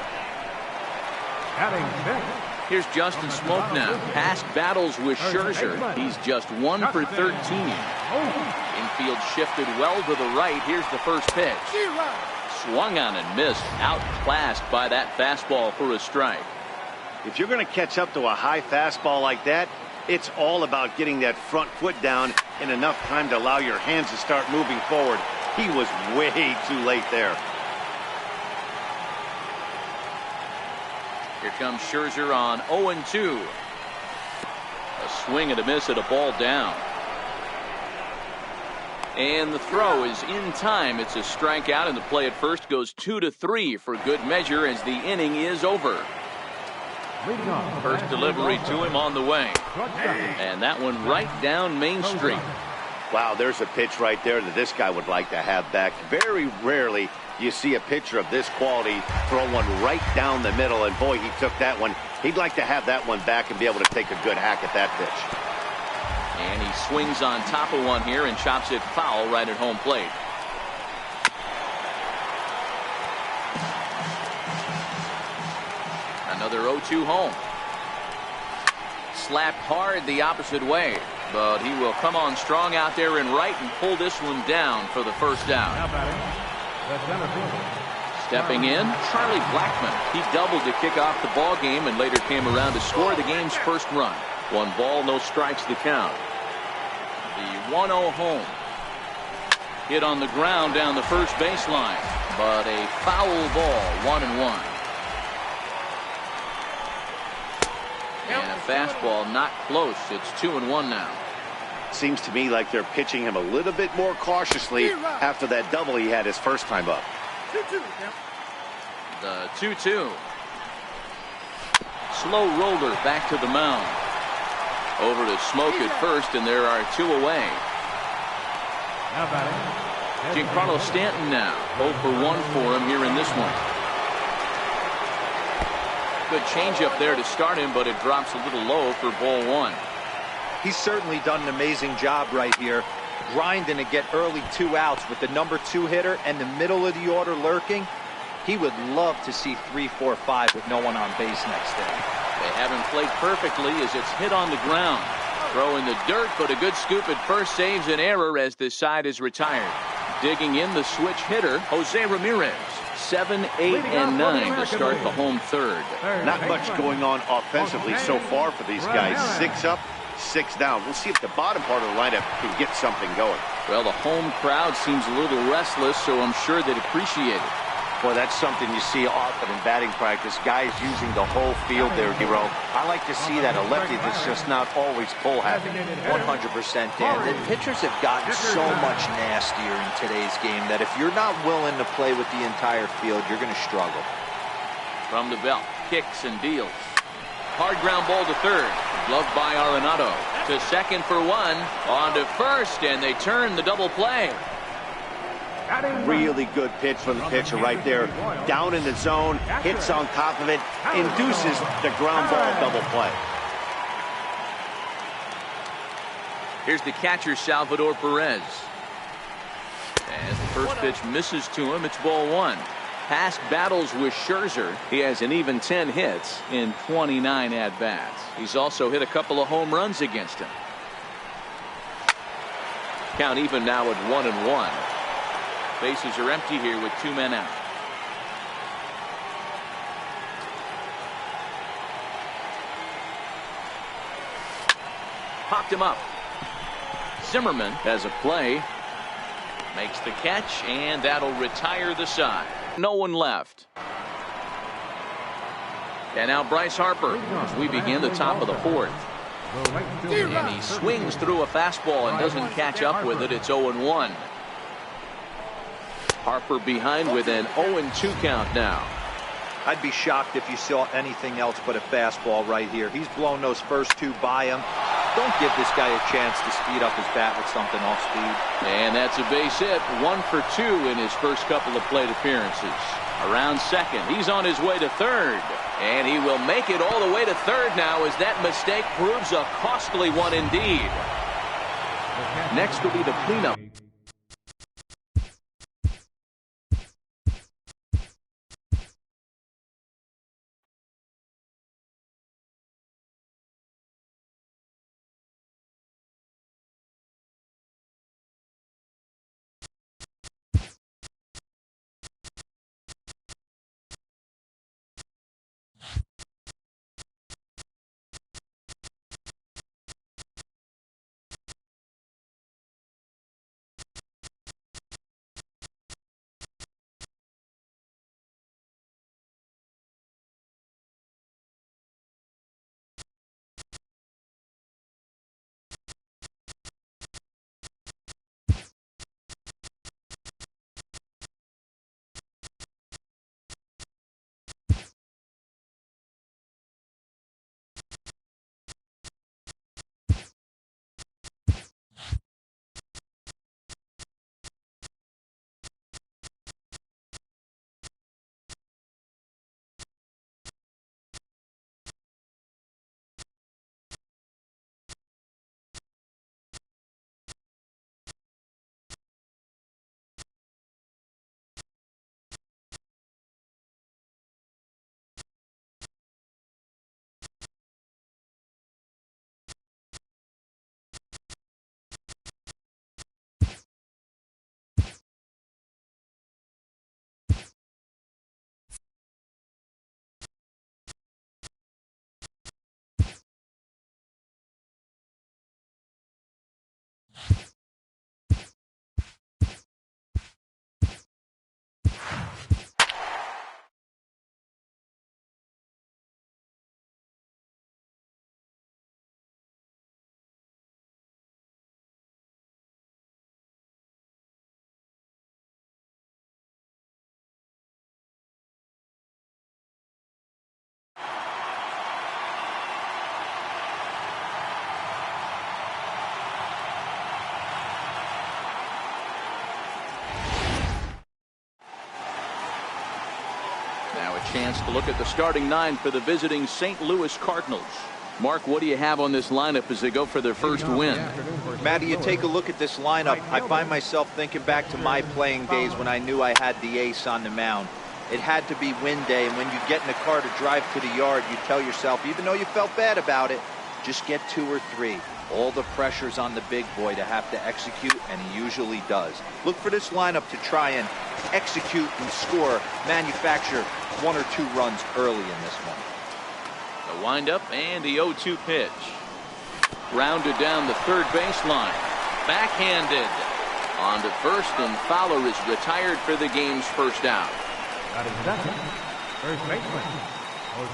Here's Justin Smoak now. Past battles with Scherzer. He's just 1 for 13. Infield shifted well to the right. Here's the first pitch. Swung on and missed. Outclassed by that fastball for a strike. If you're going to catch up to a high fastball like that, it's all about getting that front foot down in enough time to allow your hands to start moving forward. He was way too late there. Here comes Scherzer on 0-2. A swing and a miss at a ball down. And the throw is in time. It's a strikeout, and the play at first goes 2-3 for good measure as the inning is over. First delivery to him on the way. And that one right down Main Street. Wow, there's a pitch right there that this guy would like to have back. Very rarely you see a pitcher of this quality throw one right down the middle, and boy, he took that one. He'd like to have that one back and be able to take a good hack at that pitch. And he swings on top of one here and chops it foul right at home plate. Another 0-2 home. Slapped hard the opposite way, but he will come on strong out there in right and pull this one down for the first out. Stepping in, Charlie Blackmon. He doubled to kick off the ball game and later came around to score the game's first run. 1 ball, no strikes to count. The 1-0 home. Hit on the ground down the first baseline, but a foul ball, 1-1. And a fastball not close. It's 2-1 now. Seems to me like they're pitching him a little bit more cautiously after that double he had his first time up. The 2-2. Slow roller back to the mound. Over to Smoak at first, and there are 2 away. Giancarlo Stanton now. 0 for 1 for him here in this one. Good changeup there to start him, but it drops a little low for ball 1. He's certainly done an amazing job right here, grinding to get early 2 outs with the number 2 hitter and the middle of the order lurking. He would love to see 3, 4, 5 with no one on base next day. They Haven't played perfectly as it's hit on the ground. Throw in the dirt, but a good scoop at first saves an error as this side is retired. Digging in the switch hitter, Jose Ramirez. 7, 8, and 9 to start the home third. Not much going on offensively so far for these guys. 6 up, 6 down. We'll see if the bottom part of the lineup can get something going. Well, the home crowd seems a little restless, so I'm sure they'd appreciate it. Boy, that's something you see often in batting practice. Guys using the whole field there, Hero. I like to see that. A lefty that's just not always pull happy. 100%, Dan. The pitchers have gotten so much nastier in today's game that if you're not willing to play with the entire field, you're going to struggle. From the belt, kicks and deals. Hard ground ball to third. Gloved by Arenado. To second for 1. On to first, and they turn the double play. Really good pitch from the pitcher right there. Down in the zone, hits on top of it, induces the ground ball double play. Here's the catcher, Salvador Perez. As the first pitch misses to him, it's ball 1. Past battles with Scherzer, he has an even 10 hits in 29 at-bats. He's also hit a couple of home runs against him. Count even now at 1-1. Bases are empty here with 2 men out. Popped him up. Zimmerman has a play. Makes the catch, and that'll retire the side. No one left. And now Bryce Harper as we begin the top of the 4th. And he swings through a fastball and doesn't catch up with it. It's 0-1. Harper behind with an 0-2 count now. I'd be shocked if you saw anything else but a fastball right here. He's blown those first 2 by him. Don't give this guy a chance to speed up his bat with something off speed. And that's a base hit. 1 for 2 in his first couple of plate appearances. Around second. He's on his way to third. And he will make it all the way to third now as that mistake proves a costly one indeed. Next will be the cleanup. Chance to look at the starting 9 for the visiting St. Louis Cardinals. Mark, what do you have on this lineup as they go for their first win? Matty, you take a look at this lineup. I find myself thinking back to my playing days when I knew I had the ace on the mound. It had to be win day, and when you get in the car to drive to the yard, you tell yourself, even though you felt bad about it, just get 2 or 3. All the pressure's on the big boy to have to execute, and he usually does. Look for this lineup to try and execute and score, manufacture 1 or 2 runs early in this one. The windup and the 0-2 pitch. Grounded down the third baseline. Backhanded. On to first, and Fowler is retired for the game's first out. That is second. First baseman.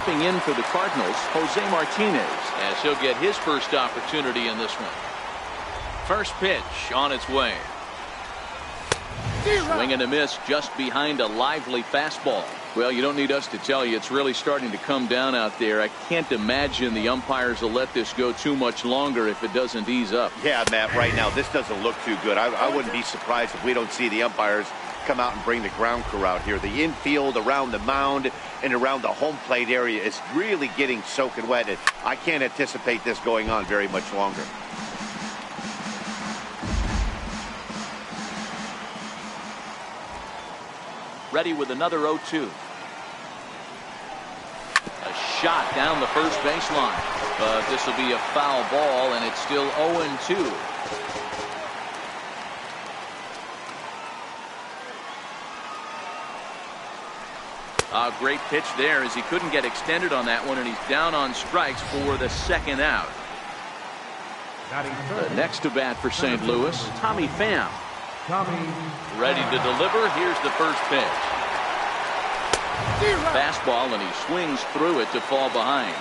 Stepping in for the Cardinals, Jose Martinez, as he'll get his first opportunity in this one. First pitch on its way. Swing and a miss just behind a lively fastball. Well, you don't need us to tell you, it's really starting to come down out there. I can't imagine the umpires will let this go too much longer if it doesn't ease up. Yeah, Matt, right now this doesn't look too good. I wouldn't be surprised if we don't see the umpires come out and bring the ground crew out here. The infield around the mound and around the home plate area is really getting soaking wet. And I can't anticipate this going on very much longer. Ready with another 0-2. A shot down the first baseline. But this will be a foul ball, and it's still 0-2. A great pitch there as he couldn't get extended on that one, and he's down on strikes for the second out. Next to bat for St. Louis, Tommy Pham. Ready to deliver. Here's the first pitch. Fastball, and he swings through it to fall behind.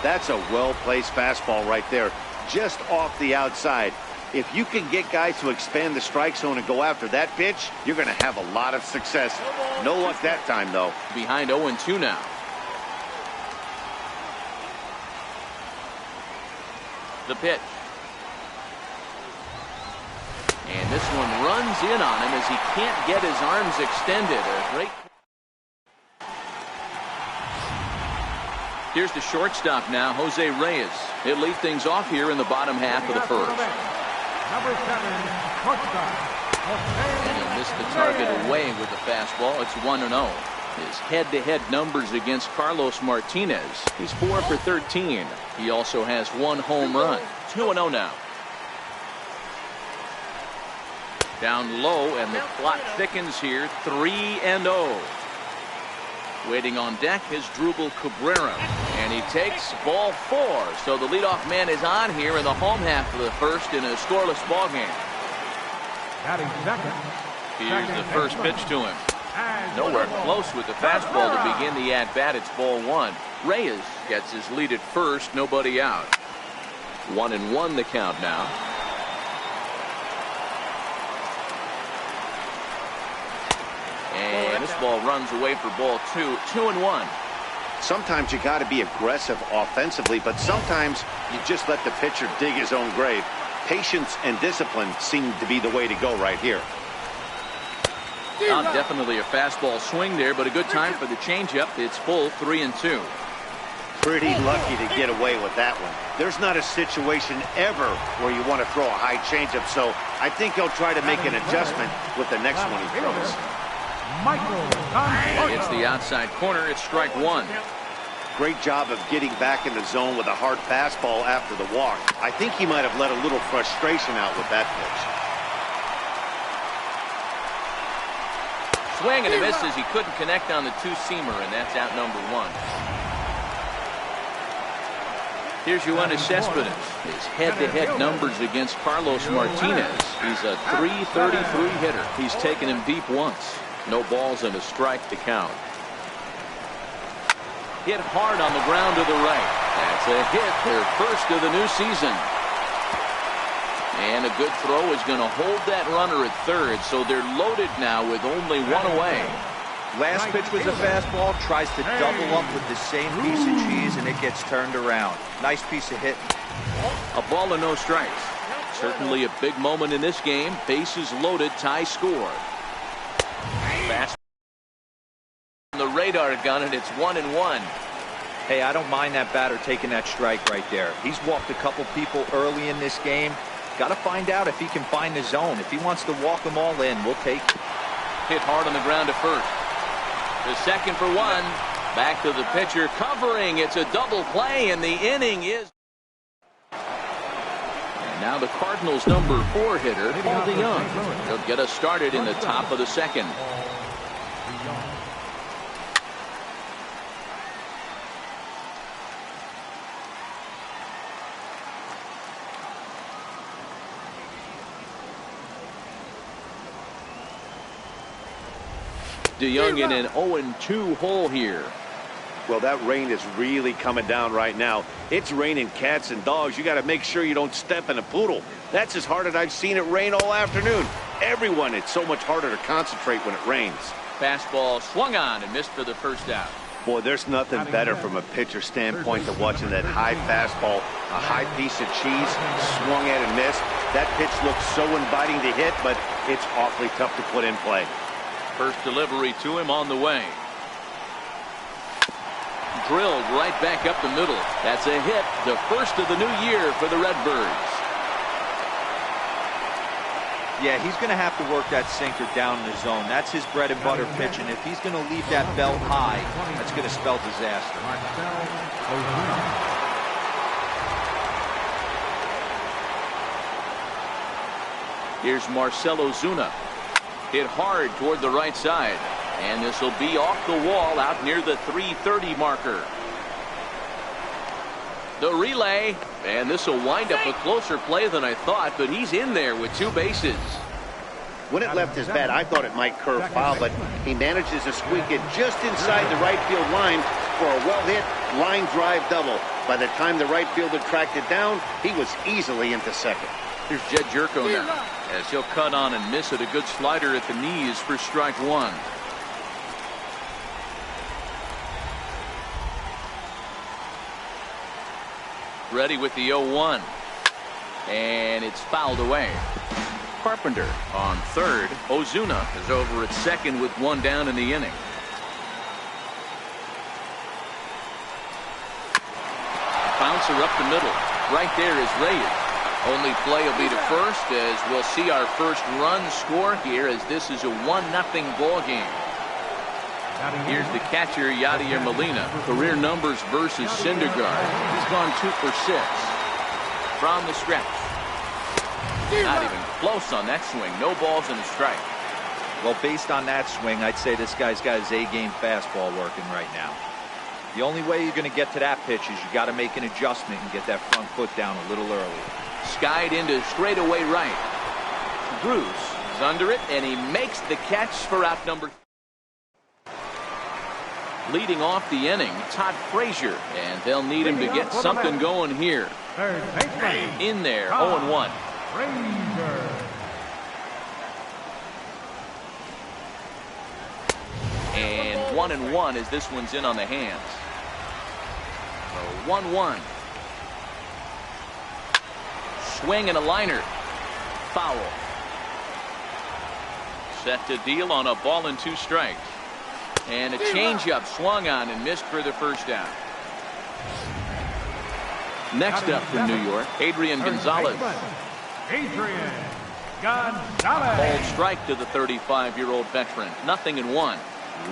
That's a well-placed fastball right there, just off the outside. If you can get guys to expand the strike zone and go after that pitch, you're going to have a lot of success. No luck that time, though. Behind 0-2 now. The pitch. And this one runs in on him as he can't get his arms extended. A great. Here's the shortstop now, Jose Reyes. He'll lead things off here in the bottom half of the first. Number 7, shortstop. And he'll miss the target away with the fastball. It's 1-0. His head-to-head numbers against Carlos Martinez. He's 4 for 13. He also has 1 home run. 2-0 now. Down low, and the clock thickens here. 3-0. Waiting on deck is Drupal Cabrera, and he takes ball 4. So the leadoff man is on here in the home half of the first in a scoreless ball game. Here's the first pitch to him. Nowhere close with the fastball to begin the at-bat. It's ball 1. Reyes gets his lead at first, nobody out. 1-1 the count now. And this ball runs away for ball 2. 2-1. Sometimes you got to be aggressive offensively, but sometimes you just let the pitcher dig his own grave. Patience and discipline seem to be the way to go right here. Not definitely a fastball swing there, but a good time for the changeup. It's full 3-2. Pretty lucky to get away with that one. There's not a situation ever where you want to throw a high changeup, so I think he'll try to make an adjustment with the next one he throws. It's the outside corner. It's strike 1. Great job of getting back in the zone with a hard fastball after the walk. I think he might have let a little frustration out with that pitch. Swing and a miss as he couldn't connect on the 2-seamer, and that's out number 1. Here's Yoenis Cespedes. His head-to-head numbers against Carlos Martinez. He's a .333 hitter. He's taken him deep once. No balls and a strike to count. Hit hard on the ground to the right. That's a hit, their first of the new season. And a good throw is going to hold that runner at third, so they're loaded now with only 1 away. Last pitch was a fastball, tries to double up with the same piece of cheese, and it gets turned around. Nice piece of hitting. A ball and no strikes. Certainly a big moment in this game. Bases loaded, tie score. Fast on the radar gun, and it's 1-1. Hey, I don't mind that batter taking that strike right there. He's walked a couple people early in this game. Got to find out if he can find the zone. If he wants to walk them all in, we'll take it. Hit hard on the ground at first. The second for one. Back to the pitcher covering. It's a double play, and the inning is. And now the Cardinals' number 4 hitter, Paul DeYoung. He'll get us started in the top of the second. DeYoung in an 0-2 hole here. Well, that rain is really coming down right now. It's raining cats and dogs. You got to make sure you don't step in a poodle. That's as hard as I've seen it rain all afternoon. Everyone, it's so much harder to concentrate when it rains. Fastball swung on and missed for the first out. Boy, there's nothing better from a pitcher standpoint than watching that high fastball, a high piece of cheese, swung at and missed. That pitch looks so inviting to hit, but it's awfully tough to put in play. First delivery to him on the way. Drilled right back up the middle. That's a hit, the first of the new year for the Redbirds. Yeah, he's going to have to work that sinker down in the zone. That's his bread and butter pitch, and if he's going to leave that belt high, that's going to spell disaster. Here's Marcell Ozuna. Hit hard toward the right side. And this will be off the wall out near the 330 marker. The relay. And this will wind up a closer play than I thought, but he's in there with 2 bases. When it left his bat, I thought it might curve foul, but he manages to squeak it just inside the right field line for a well-hit line drive double. By the time the right fielder tracked it down, he was easily into second. Here's Jed Jerko now, as he'll cut on and miss it. A good slider at the knees for strike 1. Ready with the 0-1. And it's fouled away. Carpenter on third. Ozuna is over at second with 1 down in the inning. Bouncer up the middle. Right there is Reyes. Only play will be to first, as we'll see our first run score here, as this is a 1-0 ball game. Here's the catcher, Yadier Molina. Career numbers versus Syndergaard. He's gone 2 for 6 from the stretch. Not even close on that swing. No balls and a strike. Well, based on that swing, I'd say this guy's got his A-game fastball working right now. The only way you're going to get to that pitch is you got to make an adjustment and get that front foot down a little early. Skied into straightaway right. Bruce is under it, and he makes the catch for out number. Leading off the inning, Todd Frazier, and they'll need him to get something going here. In there, 0-1. And 1-1 as this one's in on the hands. So 1-1. Swing and a liner. Foul. Set to deal on a ball and 2 strikes. And a changeup swung on and missed for the first down. Next up from New York, Adrian Gonzalez. Adrian Gonzalez. Bold strike to the 35-year-old veteran. 0-1.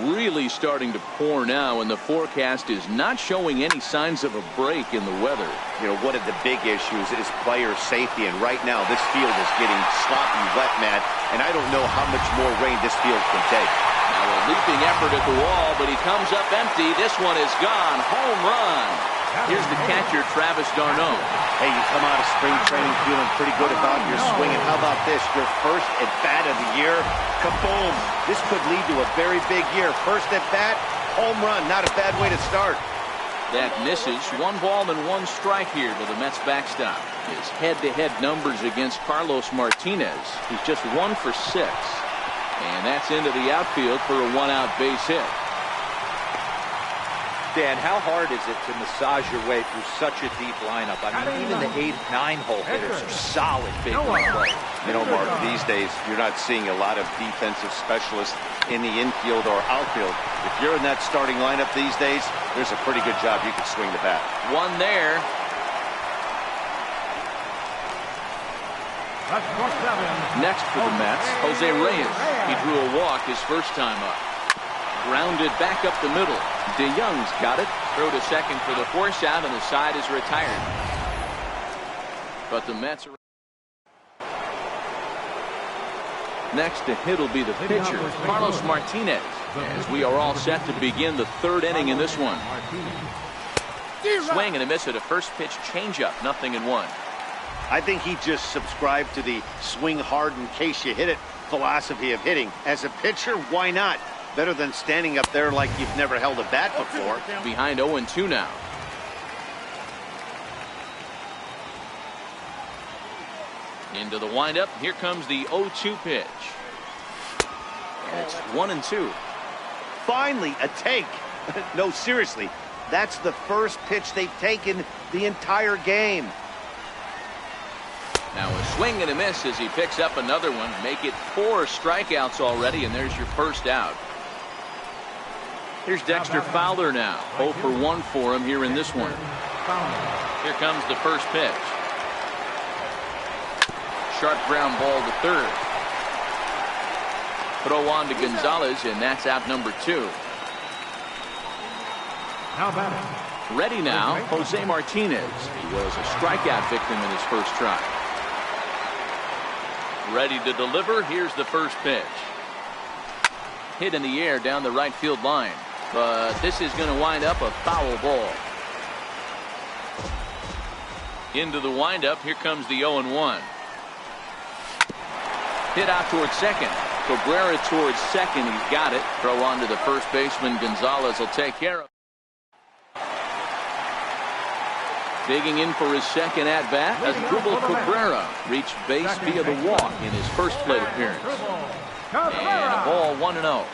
Really starting to pour now, and the forecast is not showing any signs of a break in the weather. You know, one of the big issues is player safety, and right now this field is getting sloppy wet, Matt, and I don't know how much more rain this field can take. Now a leaping effort at the wall, but he comes up empty. This one is gone. Home run. Here's the catcher, Travis d'Arnaud. Hey, you come out of spring training feeling pretty good about your swing, and how about this? Your first at-bat of the year, kaboom! This could lead to a very big year. First at-bat, home run. Not a bad way to start. That misses. 1 ball and 1 strike here to the Mets backstop. His head-to-head numbers against Carlos Martinez. He's just 1 for 6. And that's into the outfield for a 1-out base hit. Dan, how hard is it to massage your way through such a deep lineup? I mean, even the 8-9 hole hitters are solid big league players. You know, Mark, these days you're not seeing a lot of defensive specialists in the infield or outfield. If you're in that starting lineup these days, there's a pretty good job you can swing the bat. 1 there. Next for the Mets, Jose Reyes. He drew a walk his first time up. Grounded back up the middle. DeYoung's got it. Throw to second for the force out, and the side is retired. But the Mets are... Next to hit will be the pitcher, Carlos Martinez, as we are all set to begin the third inning in this one. Swing and a miss at a first pitch changeup, 0-1. I think he just subscribed to the swing hard in case you hit it philosophy of hitting. As a pitcher, why not? Better than standing up there like you've never held a bat before. Behind 0-2 now. Into the windup. Here comes the 0-2 pitch. And it's 1-2. Finally, a take. No, seriously. That's the first pitch they've taken the entire game. Now a swing and a miss as he picks up another one. Make it 4 strikeouts already, and there's your first out. Here's Dexter Fowler now. 0 for 1 for him here in this one. Here comes the first pitch. Sharp ground ball to third. Throw on to Gonzalez, and that's out number 2. Now batting. Ready now, Jose Martinez. He was a strikeout victim in his first try. Ready to deliver. Here's the first pitch. Hit in the air down the right field line. But this is going to wind up a foul ball. Into the windup. Here comes the 0-1. Hit out towards second. Cabrera towards second. He's got it. Throw on to the first baseman. Gonzalez will take care of it. Digging in for his second at-bat, Asdrubal Cabrera reached base via the walk in his first plate appearance. And a ball 1-0.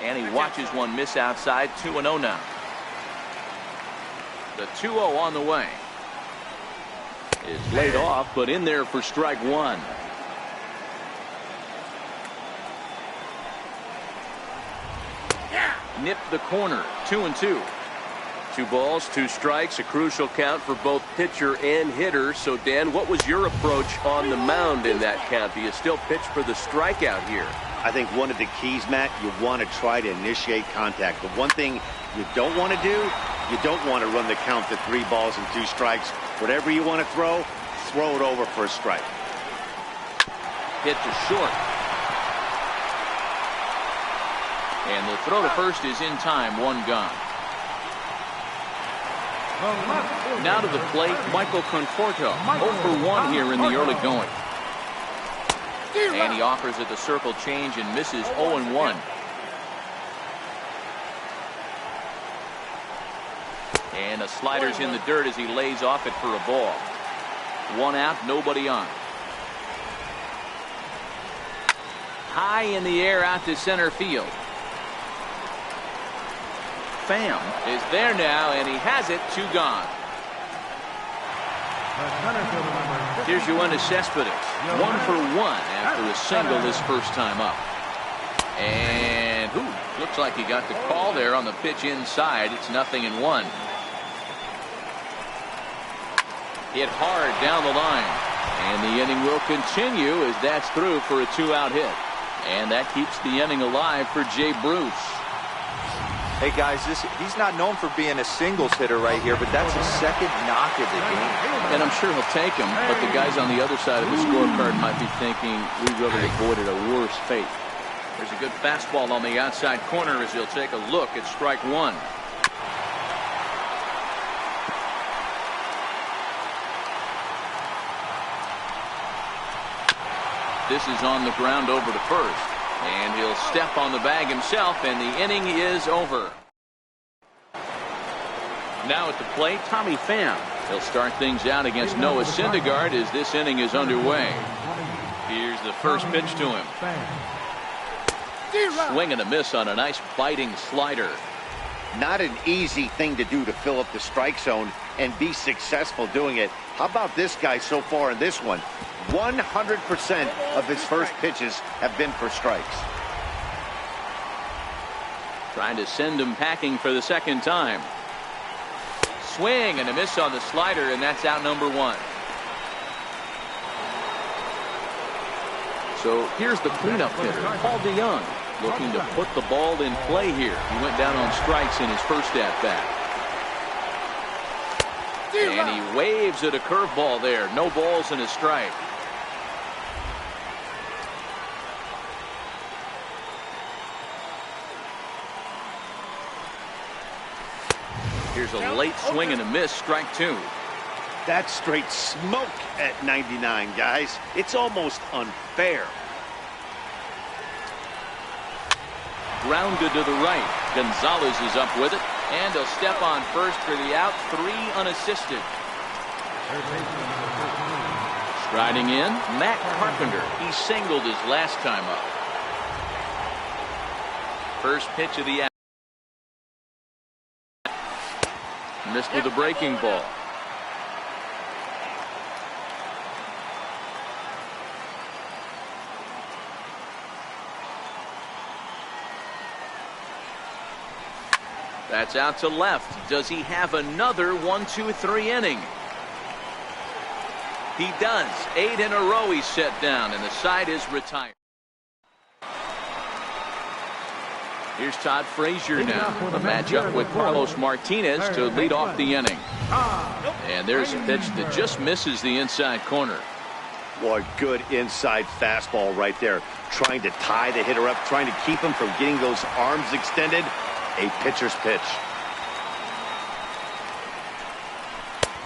And he watches one miss outside. 2-0 now. The 2-0 on the way. Is laid off, but in there for strike 1. Nipped the corner. 2-2. 2 balls, 2 strikes, a crucial count for both pitcher and hitter. So, Dan, what was your approach on the mound in that count? Do you still pitch for the strikeout here? I think one of the keys, Matt, you want to try to initiate contact. The one thing you don't want to do, you don't want to run the count to 3 balls and 2 strikes. Whatever you want to throw it over for a strike. Hit to short. And the throw to first is in time. 1 gone. Now to the plate, Michael Conforto. 0 for 1 here in the early going. And he offers at the circle change and misses. 0-1. And a slider's in the dirt as he lays off it for a ball. 1 out, nobody on. High in the air out to center field. Pham is there now, and he has it. 2 gone. Here's Yoenis Cespedes. 1 for 1 after a single his first time up. And looks like he got the call there on the pitch inside. It's 0-1. Hit hard down the line. And the inning will continue as that's through for a 2-out hit. And that keeps the inning alive for Jay Bruce. Hey guys, he's not known for being a singles hitter right here, but that's his second knock of the game. And I'm sure he'll take him, but the guys on the other side of the scorecard might be thinking we really avoided a worse fate. There's a good fastball on the outside corner as he'll take a look at strike 1. This is on the ground over to first. And he'll step on the bag himself, and the inning is over. Now at the plate, Tommy Pham. He'll start things out against Noah Syndergaard as this inning is underway. Here's the first pitch to him. Swing and a miss on a nice biting slider. Not an easy thing to do to fill up the strike zone and be successful doing it. How about this guy so far in this one? 100% of his first pitches have been for strikes. Trying to send him packing for the second time. Swing and a miss on the slider, and that's out number 1. So here's the cleanup hitter, Paul DeYoung, looking to put the ball in play here. He went down on strikes in his first at-bat. And he waves at a curveball there. No balls and a strike. Here's a late swing and a miss, strike two. That's straight smoke at 99, guys. It's almost unfair. Grounded to the right. Gonzalez is up with it. And he'll step on first for the out. 3 unassisted. Striding in, Matt Carpenter. He singled his last time up. First pitch of the out. Missed with a breaking ball. That's out to left. Does he have another 1-2-3 inning? He does. 8 in a row he's set down, and the side is retired. Here's Todd Frazier now. A matchup with Carlos Martinez to lead off the inning. And there's a pitch that just misses the inside corner. Boy, good inside fastball right there. Trying to tie the hitter up, trying to keep him from getting those arms extended. A pitcher's pitch.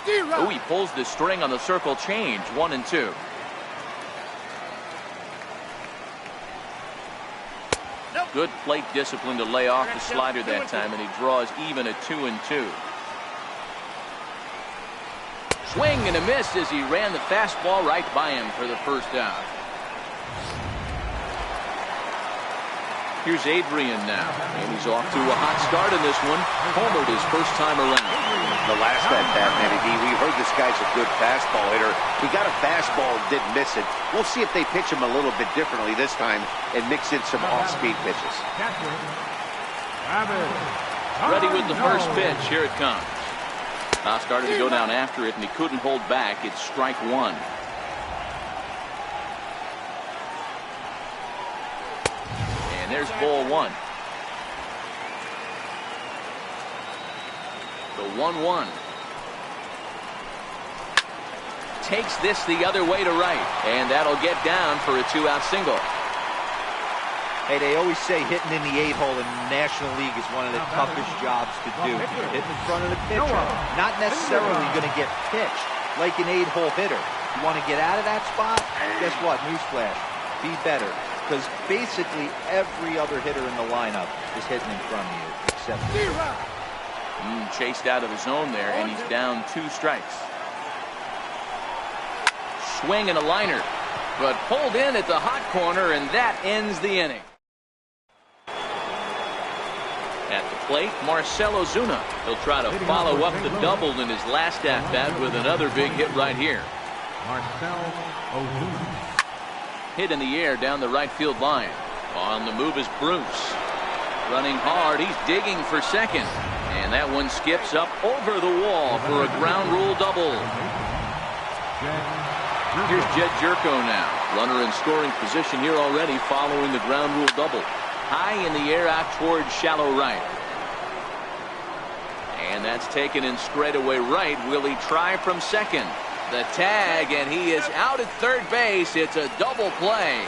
Oh, he pulls the string on the circle change. 1-2. Good plate discipline to lay off the slider that time, and he draws even at 2-2. Swing and a miss as he ran the fastball right by him for the first out. Here's Adrian now, and he's off to a hot start in this one. Homered his first time around. The last at-bat, Matty D, we heard this guy's a good fastball hitter. He got a fastball and didn't miss it. We'll see if they pitch him a little bit differently this time and mix in some off-speed pitches. Ready with the first pitch. Here it comes. Started to go down after it, and he couldn't hold back. It's strike one. And there's ball one. The 1-1. Takes this the other way to right, and that'll get down for a 2-out single. Hey, they always say hitting in the 8-hole in the National League is one of the toughest jobs to do. Hit in front of the pitcher. Not necessarily going to get pitched like an 8-hole hitter. You want to get out of that spot? Guess what? Newsflash. Be better. Because basically every other hitter in the lineup is hitting in front of you except you. Chased out of the zone there, and he's down 2 strikes. Swing and a liner, but pulled in at the hot corner, and that ends the inning. At the plate, Marcell Ozuna. He'll try to follow up the double in his last at-bat with another big hit right here. Marcell Ozuna. Hit in the air down the right field line. On the move is Bruce. Running hard, he's digging for second. And that one skips up over the wall for a ground rule double. Here's Jed Jerko now. Runner in scoring position here already following the ground rule double. High in the air out towards shallow right. And that's taken in straightaway right. Will he try from second? The tag, and he is out at third base. It's a double play.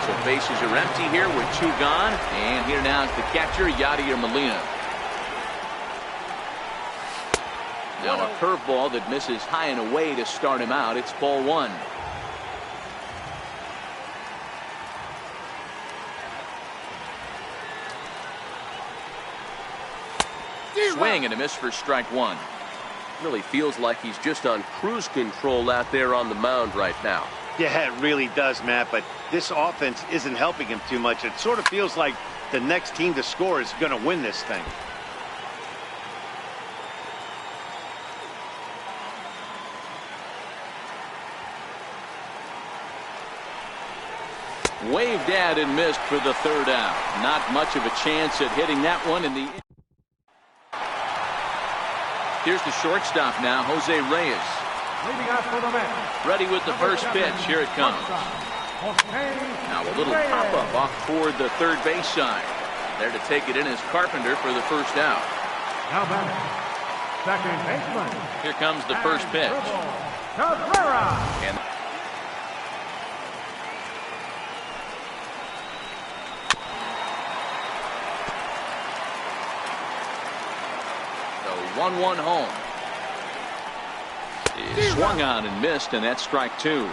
So bases are empty here with 2 gone. And here now is the catcher, Yadier Molina. Now a curveball that misses high and away to start him out. It's ball 1. Swing and a miss for strike 1. Really feels like he's just on cruise control out there on the mound right now. Yeah, it really does, Matt, but this offense isn't helping him too much. It sort of feels like the next team to score is going to win this thing. Waved at and missed for the third out. Not much of a chance at hitting that one in the... Here's the shortstop now, Jose Reyes. Leading us for the Mets. Ready with the first pitch. Here it comes. Now a little pop-up off toward the third base side. There to take it in is Carpenter for the first out. Now batting, second baseman. Here comes the first pitch. Cabrera. And the 1-1 home. He swung on and missed, and that's strike two.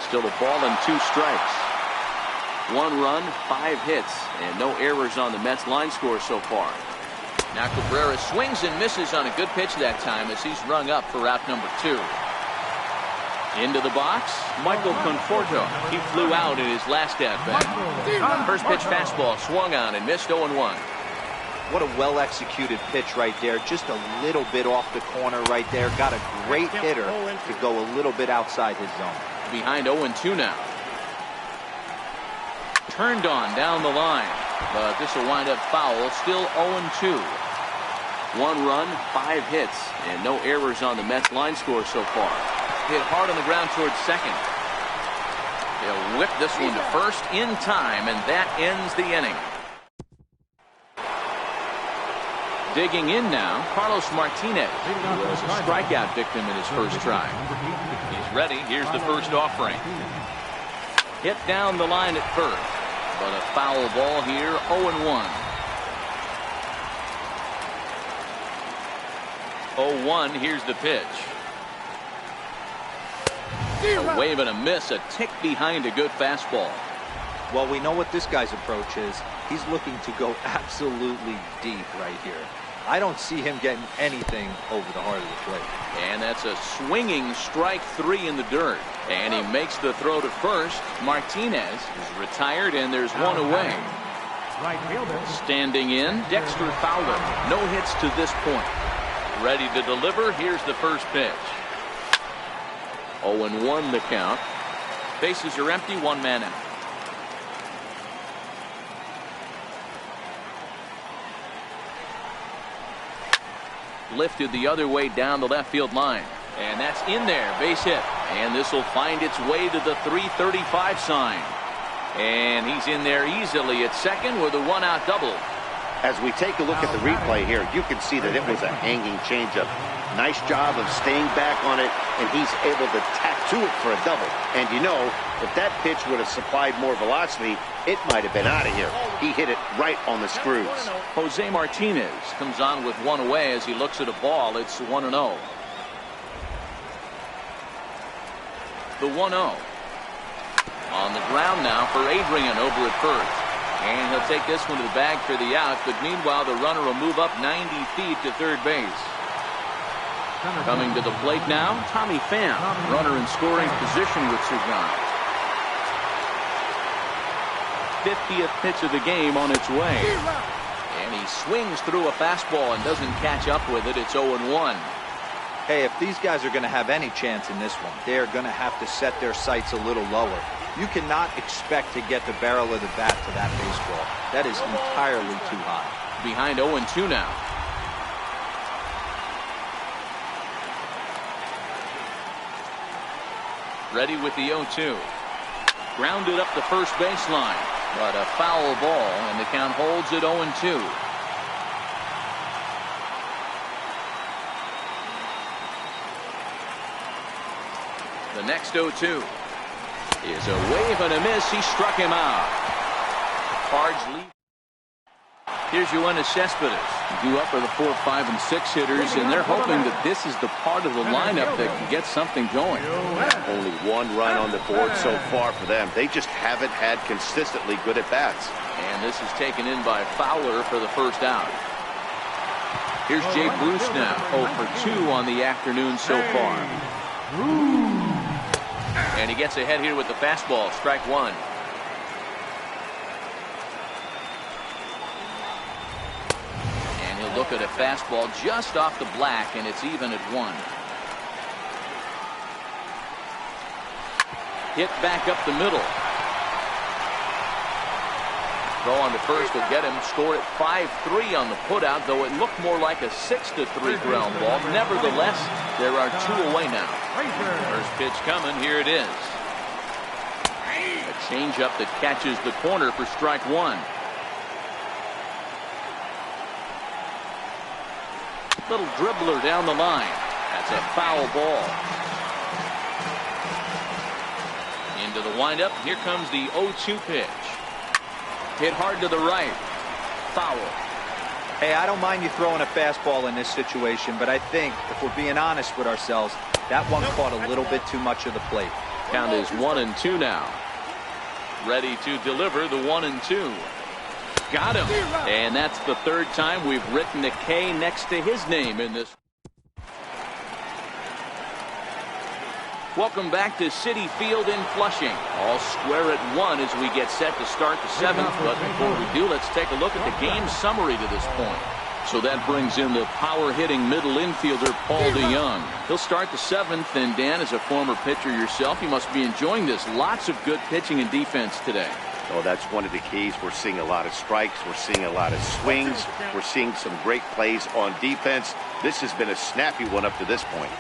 Still a ball and 2 strikes. 1 run, 5 hits, and no errors on the Mets line score so far. Now Cabrera swings and misses on a good pitch that time as he's rung up for out number 2. Into the box, Michael Conforto. He flew out in his last at-bat. First pitch fastball swung on and missed 0-1. What a well-executed pitch right there. Just a little bit off the corner right there. Got a great hitter to go a little bit outside his zone. Behind 0-2 now. Turned on down the line, but this will wind up foul. Still 0-2. 1 run, 5 hits, and no errors on the Mets line score so far. Hit hard on the ground towards second. They'll whip this one to first in time, and that ends the inning. Digging in now, Carlos Martinez, who was a strikeout victim in his first try. He's ready. Here's the first offering. Hit down the line at first, but a foul ball here, 0-1. 0-1, here's the pitch. A wave and a miss, a tick behind a good fastball. Well, we know what this guy's approach is. He's looking to go absolutely deep right here. I don't see him getting anything over the heart of the plate. And that's a swinging strike 3 in the dirt. And he makes the throw to first. Martinez is retired, and there's 1 away. Right fielder. Standing in, Dexter Fowler. No hits to this point. Ready to deliver. Here's the first pitch. 0-1 the count. Bases are empty, 1 man out. Lifted the other way down the left field line. And that's in there. Base hit. And this will find its way to the 335 sign. And he's in there easily at second with a 1-out double. As we take a look at the replay here, you can see that it was a hanging changeup. Nice job of staying back on it, and he's able to tattoo it for a double. And you know, if that pitch would have supplied more velocity, it might have been out of here. He hit it right on the screws. Jose Martinez comes on with 1 away as he looks at a ball. It's 1-0. The 1-0. On the ground now for Adrian over at first. And he'll take this one to the bag for the out, but meanwhile the runner will move up 90 feet to third base. Coming to the plate now, Tommy Pham, runner in scoring position with Sagan. 50th pitch of the game on its way. And he swings through a fastball and doesn't catch up with it. It's 0-1. Hey, if these guys are going to have any chance in this one, they're going to have to set their sights a little lower. You cannot expect to get the barrel of the bat to that baseball. That is entirely too high. Behind 0-2 now. Ready with the 0-2. Grounded up the first baseline, but a foul ball, and the count holds at 0-2. The next 0-2 is a wave and a miss. He struck him out. Cards lead. Here's Yoenis Cespedes. Due up for the 4, 5, and 6 hitters, and they're hoping that this is the part of the lineup that can get something going. Only 1 run on the board so far for them. They just haven't had consistently good at-bats. And this is taken in by Fowler for the first out. Here's Jay Bruce now, 0 for 2 on the afternoon so far. And he gets ahead here with the fastball, strike 1. And he'll look at a fastball just off the black, and it's even at 1. Hit back up the middle. Throw on to first will get him. Scored at 5-3 on the putout, though it looked more like a 6-3 ground ball. Nevertheless, there are 2 away now. First pitch coming. Here it is. A changeup that catches the corner for strike 1. Little dribbler down the line. That's a foul ball. Into the windup. Here comes the 0-2 pitch. Hit hard to the right. Foul. Hey, I don't mind you throwing a fastball in this situation, but I think if we're being honest with ourselves, that one caught a little bit too much of the plate. Count is 1-2 now. Ready to deliver the 1-2. Got him. And that's the 3rd time we've written a K next to his name in this. Welcome back to Citi Field in Flushing. All square at 1 as we get set to start the 7th. But before we do, let's take a look at the game summary to this point. So that brings in the power-hitting middle infielder, Paul DeYoung. He'll start the 7th, and Dan, as a former pitcher yourself, you must be enjoying this. Lots of good pitching and defense today. Oh, that's one of the keys. We're seeing a lot of strikes. We're seeing a lot of swings. We're seeing some great plays on defense. This has been a snappy one up to this point.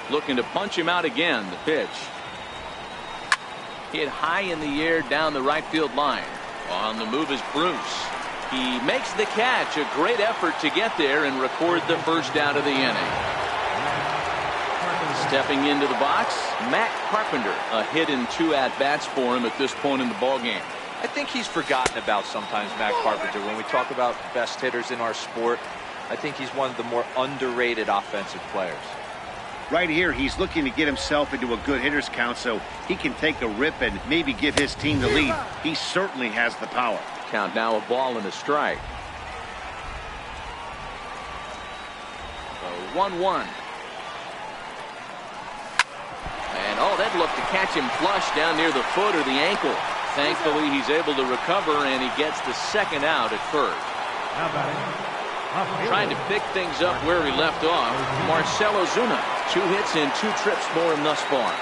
Looking to punch him out again. The pitch. Hit high in the air down the right field line. On the move is Bruce. He makes the catch. A great effort to get there and record the first out of the inning. Stepping into the box, Matt Carpenter. A hit in 2 at-bats for him at this point in the ballgame. I think he's forgotten about sometimes, Matt Carpenter. When we talk about best hitters in our sport, I think he's one of the more underrated offensive players. Right here, he's looking to get himself into a good hitter's count so he can take a rip and maybe give his team the lead. He certainly has the power. Count now, a ball and a strike. 1-1. And that looked to catch him flush down near the foot or the ankle. Thankfully, he's able to recover, and he gets the 2nd out at first. Trying to pick things up where he left off, Marcell Ozuna. 2 hits and 2 trips for him thus far.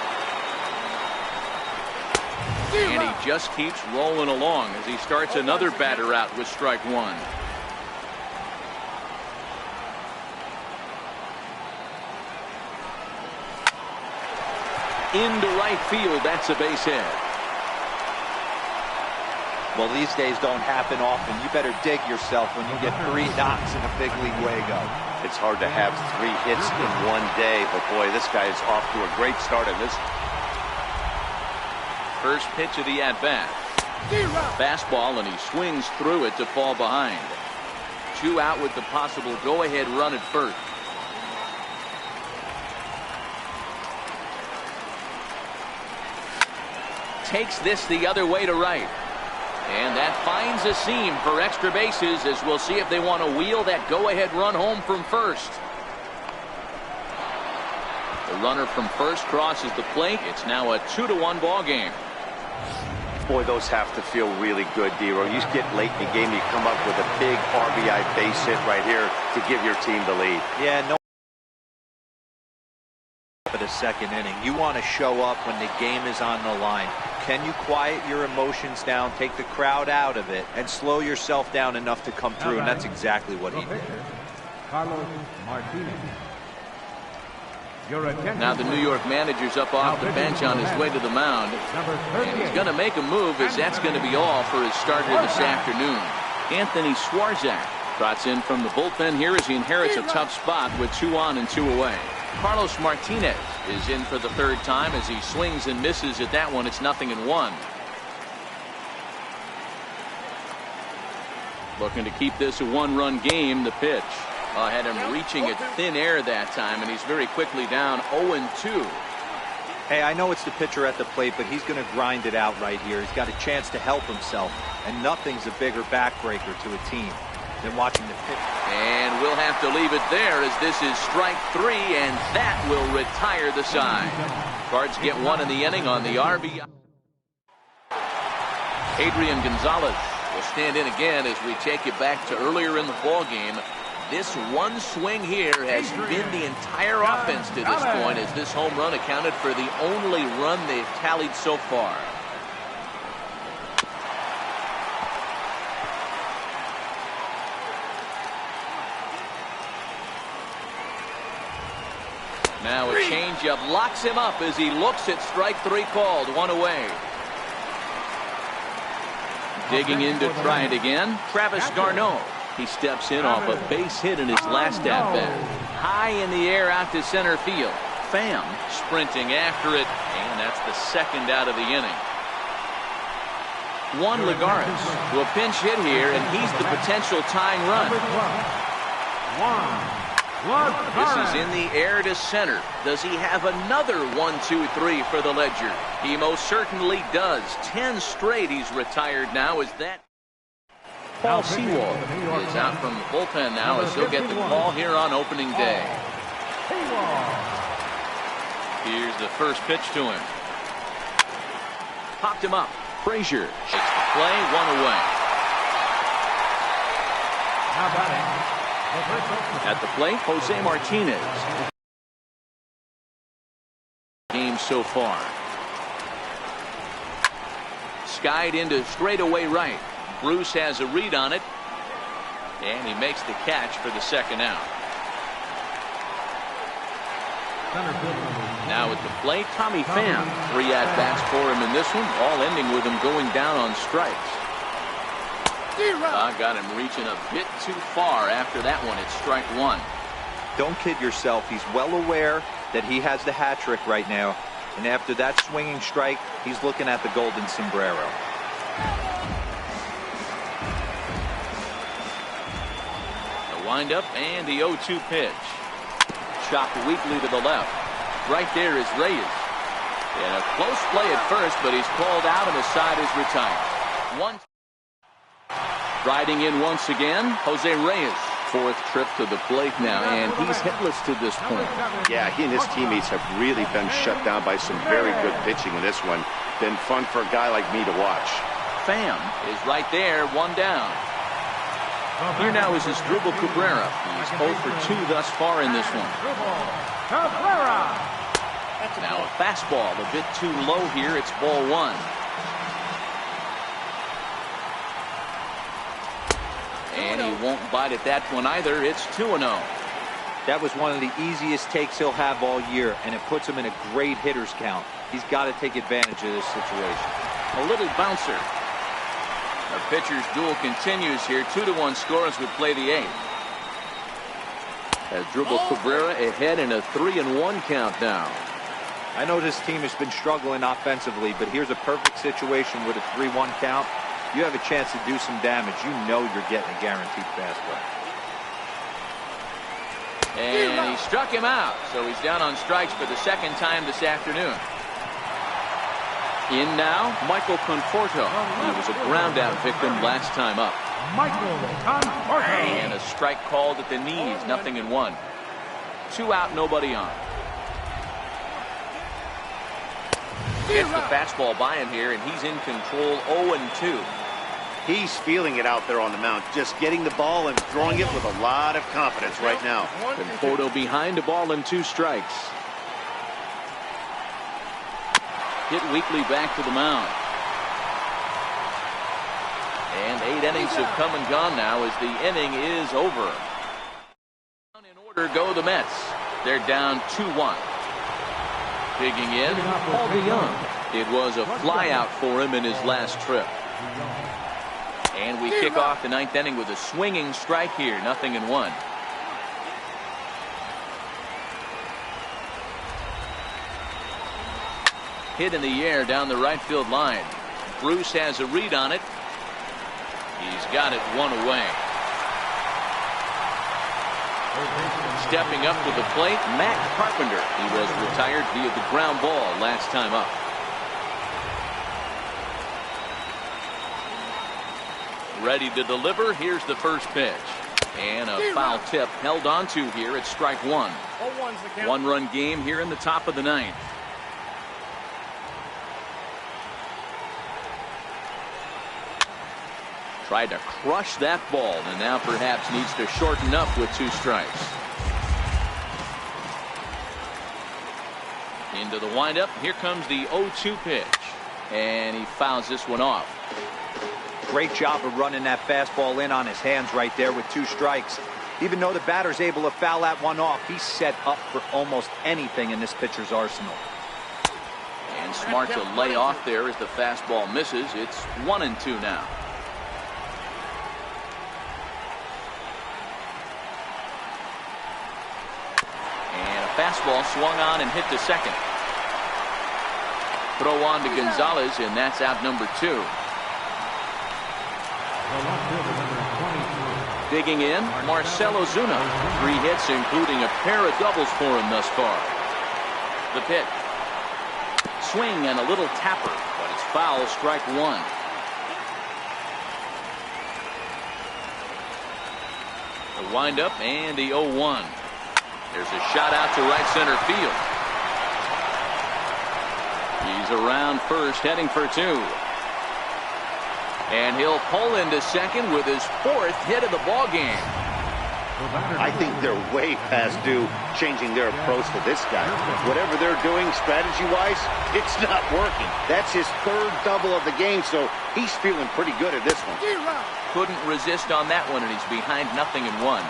And he just keeps rolling along as he starts another batter out with strike 1. Into right field. That's a base hit. Well, these days don't happen often. You better dig yourself when you get 3 knocks in a big league Wago. It's hard to have 3 hits in one day, but boy, this guy is off to a great start in this. First pitch of the at-bat. Fastball, and he swings through it to fall behind. 2 out with the possible go-ahead run at first. Takes this the other way to right. And that finds a seam for extra bases, as we'll see if they want to wheel that go-ahead run home from first. The runner from first crosses the plate. It's now a 2-1 ball game. Boy, those have to feel really good, Dero. You get late in the game, you come up with a big RBI base hit right here to give your team the lead. Yeah, no. For the 2nd inning, you want to show up when the game is on the line. Can you quiet your emotions down, take the crowd out of it, and slow yourself down enough to come through? And that's exactly what he did. Now the New York manager's up off the bench on his way to the mound. And he's going to make a move, as that's going to be all for his starter this afternoon. Anthony Swarzak trots in from the bullpen here as he inherits a tough spot with 2 on and 2 away. Carlos Martinez is in for the 3rd time as he swings and misses at that one. It's 0-1. Looking to keep this a 1-run game. The pitch had him reaching at thin air that time, and he's very quickly down 0-2. Hey, I know it's the pitcher at the plate, but he's going to grind it out right here. He's got a chance to help himself, and nothing's a bigger backbreaker to a team than watching the pitch. And we'll have to leave it there, as this is strike 3, and that will retire the side. Cards get 1 in the inning on the RBI. Adrian Gonzalez will stand in again as we take it back to earlier in the ball game. This one swing here has been the entire offense to this point, as this home run accounted for the only run they've tallied so far. Now a changeup locks him up as he looks at strike 3 called. 1 away. Digging in to try it again, Travis Garneau. He steps in off a base hit in his last at-bat. High in the air out to center field. Pham sprinting after it, and that's the second out of the inning. Juan Lagares to a pinch hit here, and he's the potential tying run. This is in the air to center. Does he have another 1, 2, 3 for the Ledger? He most certainly does. 10 straight he's retired now. Is that Paul Sewald is out from the bullpen now as he'll get the call here on opening day. Here's the first pitch to him. Popped him up. Frazier takes the play. 1 away. At the plate, Jose Martinez. Game so far. Skied into straightaway right. Bruce has a read on it, and he makes the catch for the second out. Now at the plate, Tommy Pham. 3 at-bats for him in this one, all ending with him going down on strikes. Got him reaching a bit too far after that one. It's strike 1. Don't kid yourself. He's well aware that he has the hat trick right now. And after that swinging strike, he's looking at the golden sombrero. The windup and the 0-2 pitch. Chopped weakly to the left. Right there is Reyes. And a close play at first, but he's called out and the side is retired. Riding in once again, Jose Reyes. 4th trip to the plate now, and he's hitless to this point. Yeah, he and his teammates have really been shut down by some very good pitching in this one. Been fun for a guy like me to watch. Pham is right there, 1 down. Here now is his Dribble Cabrera. He's 0 for 2 thus far in this one. Now a fastball a bit too low here. It's ball 1. And he won't bite at that one either. It's 2-0. That was one of the easiest takes he'll have all year, and it puts him in a great hitter's count. He's got to take advantage of this situation. A little bouncer. The pitcher's duel continues here. 2-1 score as we play the 8th. As Dribble Cabrera ahead in a 3-1 count now. I know this team has been struggling offensively, but here's a perfect situation with a 3-1 count. You have a chance to do some damage. You know you're getting a guaranteed fastball. And he struck him out, so he's down on strikes for the second time this afternoon. In now, Michael Conforto. He was a ground out victim last time up. And a strike called at the knees, 0-1. 2 out, nobody on. Gets the fastball by him here, and he's in control. 0-2. He's feeling it out there on the mound, just getting the ball and throwing it with a lot of confidence right now. Conforto behind, a ball and 2 strikes. Hit weakly back to the mound. And 8 innings have come and gone now as the inning is over. In order go the Mets. They're down 2-1. Digging in, Paul DeYoung. It was a fly out for him in his last trip. And we kick off the 9th inning with a swinging strike here, 0-1. Hit in the air down the right field line. Bruce has a read on it. He's got it 1 away. Stepping up to the plate, Matt Carpenter. He was retired via the ground ball last time up. Ready to deliver. Here's the first pitch. And a foul tip held on to here at strike 1. 1-run game here in the top of the 9th. Tried to crush that ball, and now perhaps needs to shorten up with 2 strikes. Into the windup. Here comes the 0-2 pitch. And he fouls this one off. Great job of running that fastball in on his hands right there with 2 strikes. Even though the batter's able to foul that one off, he's set up for almost anything in this pitcher's arsenal. And smart to lay off there as the fastball misses. It's 1-2 now. And a fastball swung on and hit to second. Throw on to Gonzalez, and that's out number 2. Digging in, Marcell Ozuna. 3 hits, including a pair of doubles for him thus far. The pitch. Swing and a little tapper, but it's foul, strike 1. The windup and the 0-1. There's a shot out to right center field. He's around first, heading for 2. And he'll pull into second with his 4th hit of the ball game. I think they're way past due changing their approach to this guy. Whatever they're doing strategy-wise, it's not working. That's his 3rd double of the game, so he's feeling pretty good at this one. Couldn't resist on that one, and he's behind 0-1.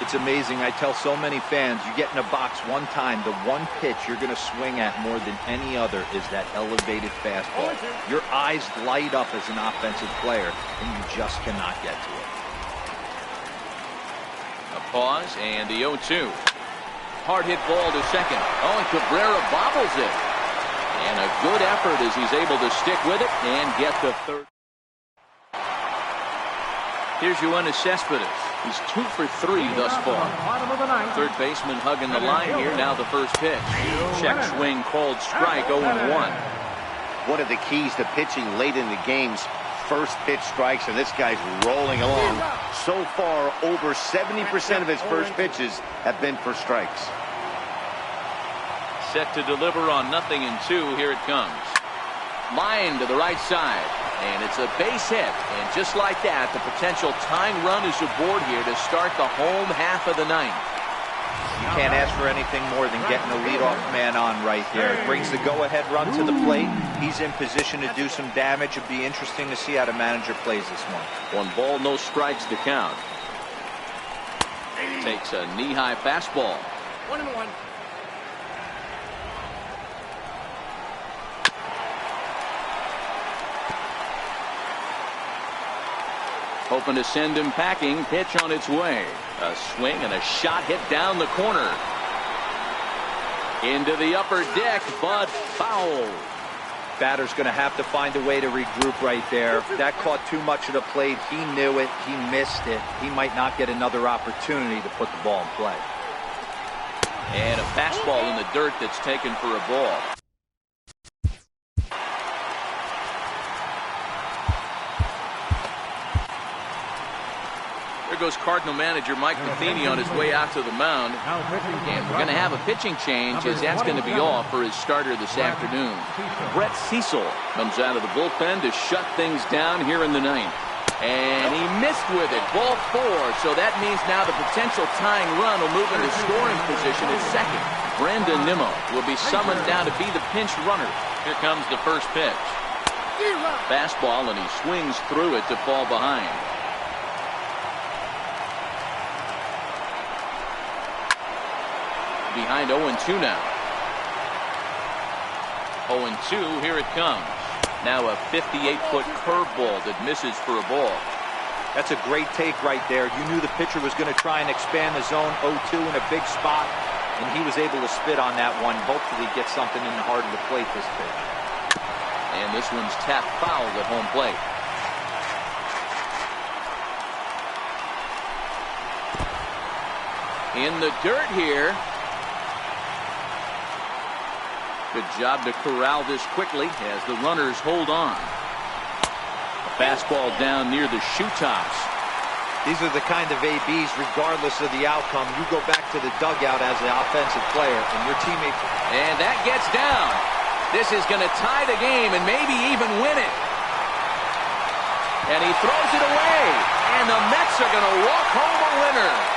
It's amazing. I tell so many fans, you get in a box one time, the one pitch you're going to swing at more than any other is that elevated fastball. Your eyes light up as an offensive player, and you just cannot get to it. A pause and the 0-2. Hard hit ball to second. Oh, and Cabrera bobbles it. And a good effort as he's able to stick with it and get the 3rd. Here's Yoenis Cespedes. He's 2 for 3 thus far. 3rd baseman hugging the line here. Now the first pitch. Check swing called strike, 0-1. One of the keys to pitching late in the game's first pitch strikes, and this guy's rolling along. So far, over 70% of his first pitches have been for strikes. Set to deliver on 0-2. Here it comes. Line to the right side. And it's a base hit. And just like that, the potential tying run is aboard here to start the home half of the 9th. You can't ask for anything more than getting the leadoff man on right there. It brings the go-ahead run to the plate. He's in position to do some damage. It'd be interesting to see how the manager plays this one. 1 ball, no strikes to count. Takes a knee-high fastball. 1-1. Hoping to send him packing. Pitch on its way. A swing and a shot hit down the corner. Into the upper deck, but foul. Batter's going to have to find a way to regroup right there. That caught too much of the plate. He knew it. He missed it. He might not get another opportunity to put the ball in play. And a fastball in the dirt that's taken for a ball. There goes Cardinal manager Mike Matheny on his way out to the mound. And we're going to have a pitching change as that's going to be off for his starter this afternoon. Brett Cecil comes out of the bullpen to shut things down here in the 9th. And he missed with it. Ball 4. So that means now the potential tying run will move into scoring position at second. Brandon Nimmo will be summoned down to be the pinch runner. Here comes the first pitch. Fastball, and he swings through it to fall behind. Behind 0-2 now. 0-2, here it comes. Now a 58-foot curveball that misses for a ball. That's a great take right there. You knew the pitcher was going to try and expand the zone. 0-2 in a big spot, and he was able to spit on that one. Hopefully get something in the heart of the plate this pitch. And this one's tapped foul at home plate. In the dirt here. Good job to corral this quickly as the runners hold on. A fastball down near the shoe tops. These are the kind of ABs, regardless of the outcome. You go back to the dugout as an offensive player, and your teammate. And that gets down. This is going to tie the game and maybe even win it. And he throws it away. And the Mets are going to walk home a winner.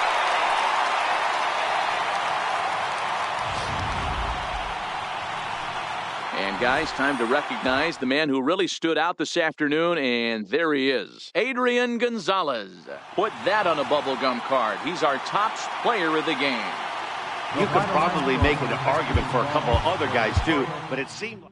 And guys, time to recognize the man who really stood out this afternoon, and there he is. Adrian Gonzalez. Put that on a bubblegum card. He's our top player of the game. You could probably make an argument for a couple of other guys, too, but it seemed like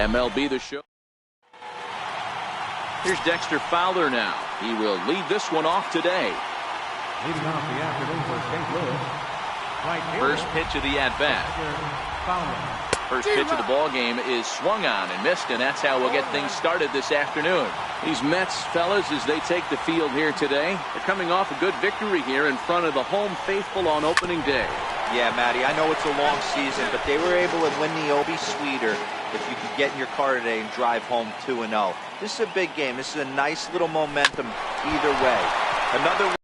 MLB The Show. Here's Dexter Fowler now. He will lead this one off today. Leading off the afternoon for St. Louis. Right First pitch of the at-bat. First pitch of the ball game is swung on and missed, and that's how we'll get things started this afternoon. These Mets, fellas, as they take the field here today, they're coming off a good victory here in front of the home faithful on opening day. Yeah, Matty, I know it's a long season, but they were able to win the Obie Sweeter if you could get in your car today and drive home 2-0. This is a big game. This is a nice little momentum either way. Another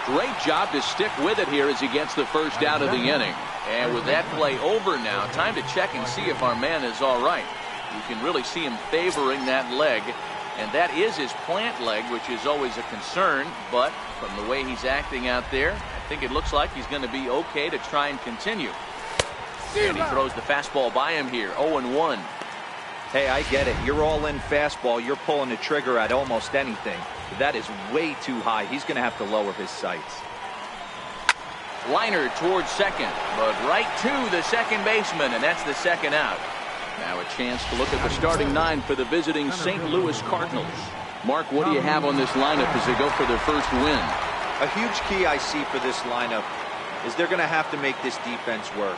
great job to stick with it here as he gets the first out of the inning. And with that play over now, time to check and see if our man is all right. You can really see him favoring that leg. And that is his plant leg, which is always a concern. But from the way he's acting out there, I think it looks like he's going to be okay to try and continue. And he throws the fastball by him here, 0-1. Hey, I get it. You're all in fastball. You're pulling the trigger at almost anything. That is way too high. He's going to have to lower his sights. Liner towards second, but right to the second baseman, and that's the second out. Now a chance to look at the starting nine for the visiting St. Louis Cardinals. Mark, what do you have on this lineup as they go for their first win? A huge key I see for this lineup is they're going to have to make this defense work.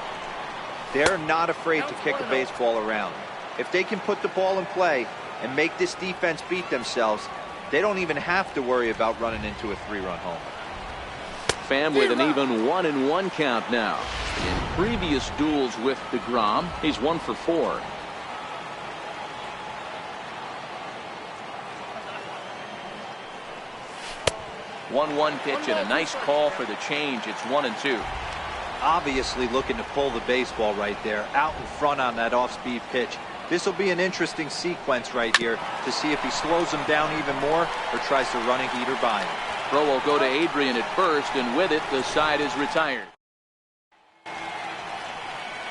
They're not afraid to kick a baseball around. If they can put the ball in play and make this defense beat themselves, they don't even have to worry about running into a 3-run home. Pham with an even 1-1 count now. In previous duels with DeGrom, he's 1 for 4. One pitch and a nice call for the change. It's 1-2. Obviously looking to pull the baseball right there, out in front on that off-speed pitch. This will be an interesting sequence right here to see if he slows him down even more or tries to run a heater by him. Throw will go to Adrian at first, and with it, the side is retired.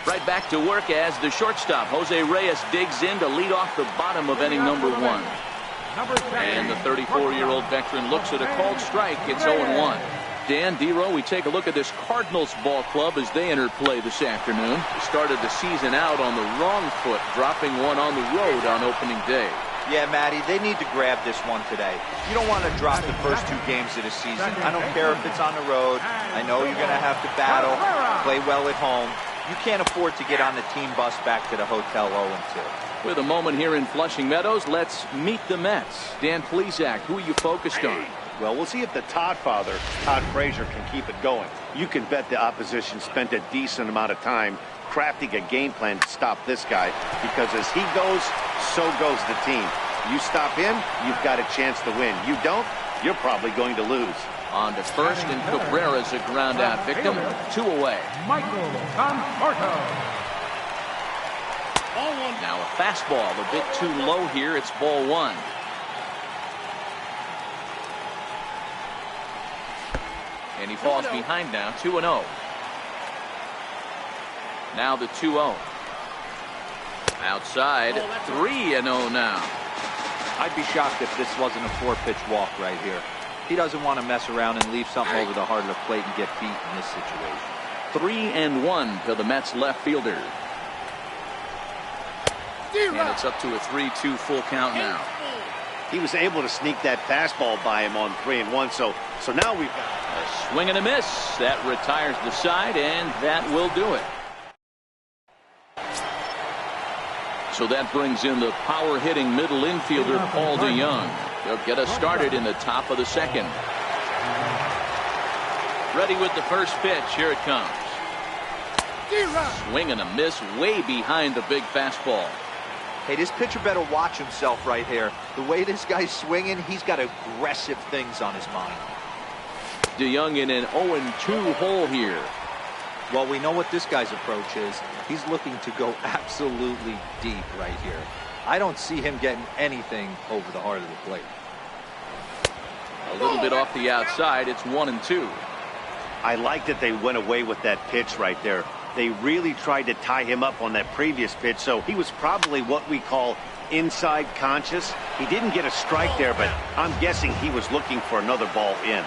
Right back to work as the shortstop, Jose Reyes, digs in to lead off the bottom of inning number 1. And the 34-year-old veteran looks at a called strike. It's 0-1. Dan, D-Row, we take a look at this Cardinals ball club as they enter play this afternoon. They started the season out on the wrong foot, dropping one on the road on opening day. Yeah, Matty, they need to grab this one today. You don't want to drop the first 2 games of the season. I don't care if it's on the road. I know you're going to have to battle, play well at home. You can't afford to get on the team bus back to the hotel 0-2. With a moment here in Flushing Meadows, let's meet the Mets. Dan Plesac, who are you focused on? Well, we'll see if the Todd father, Todd Frazier, can keep it going. You can bet the opposition spent a decent amount of time crafting a game plan to stop this guy, because as he goes, so goes the team. You stop him, you've got a chance to win. You don't, you're probably going to lose. On to first, and Cabrera's a ground out victim. 2 away. Michael Conforto. Now a fastball a bit too low here. It's ball 1. And he falls behind now, 2-0. Now the 2-0. Outside, 3-0 now. I'd be shocked if this wasn't a 4-pitch walk right here. He doesn't want to mess around and leave something over the heart of the plate and get beat in this situation. 3-1 to the Mets left fielder. And it's up to a 3-2 full count now. He was able to sneak that fastball by him on 3-1, so now we've got a swing and a miss. That retires the side, and that will do it. So that brings in the power-hitting middle infielder, Paul DeYoung. He'll get us started in the top of the second. Ready with the first pitch. Here it comes. Swing and a miss way behind the big fastball. Hey, this pitcher better watch himself right here. The way this guy's swinging, he's got aggressive things on his mind. DeYoung in an 0-2 hole here. Well, we know what this guy's approach is. He's looking to go absolutely deep right here. I don't see him getting anything over the heart of the plate. A little bit off the outside. It's 1-2. I like that they went away with that pitch right there. They really tried to tie him up on that previous pitch, so he was probably what we call inside conscious. He didn't get a strike there, but I'm guessing he was looking for another ball in.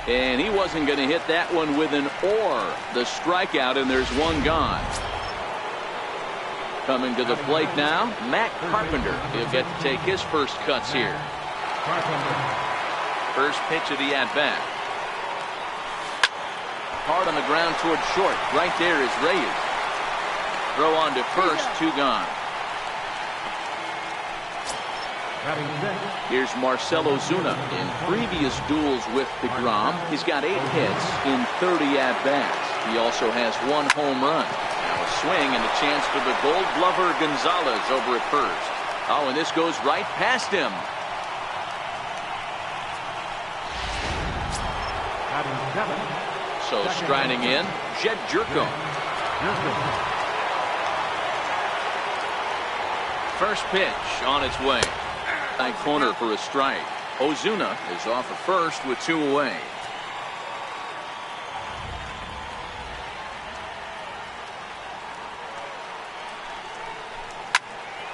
And he wasn't going to hit that one with an or. The strikeout, and there's one gone. Coming to the plate now, Matt Carpenter. He'll get to take his first cuts here. First pitch of the at-bat. Hard on the ground toward short. Right there is Reyes. Throw on to first, 2 gone. Here's Marcell Ozuna. In previous duels with DeGrom, he's got 8 hits in 30 at-bats. He also has 1 home run. Now a swing and a chance for the Gold Glover Gonzalez over at first. Oh, and this goes right past him. So striding in, Jed Jerko. First pitch on its way. Side corner for a strike. Ozuna is off at first with 2 away.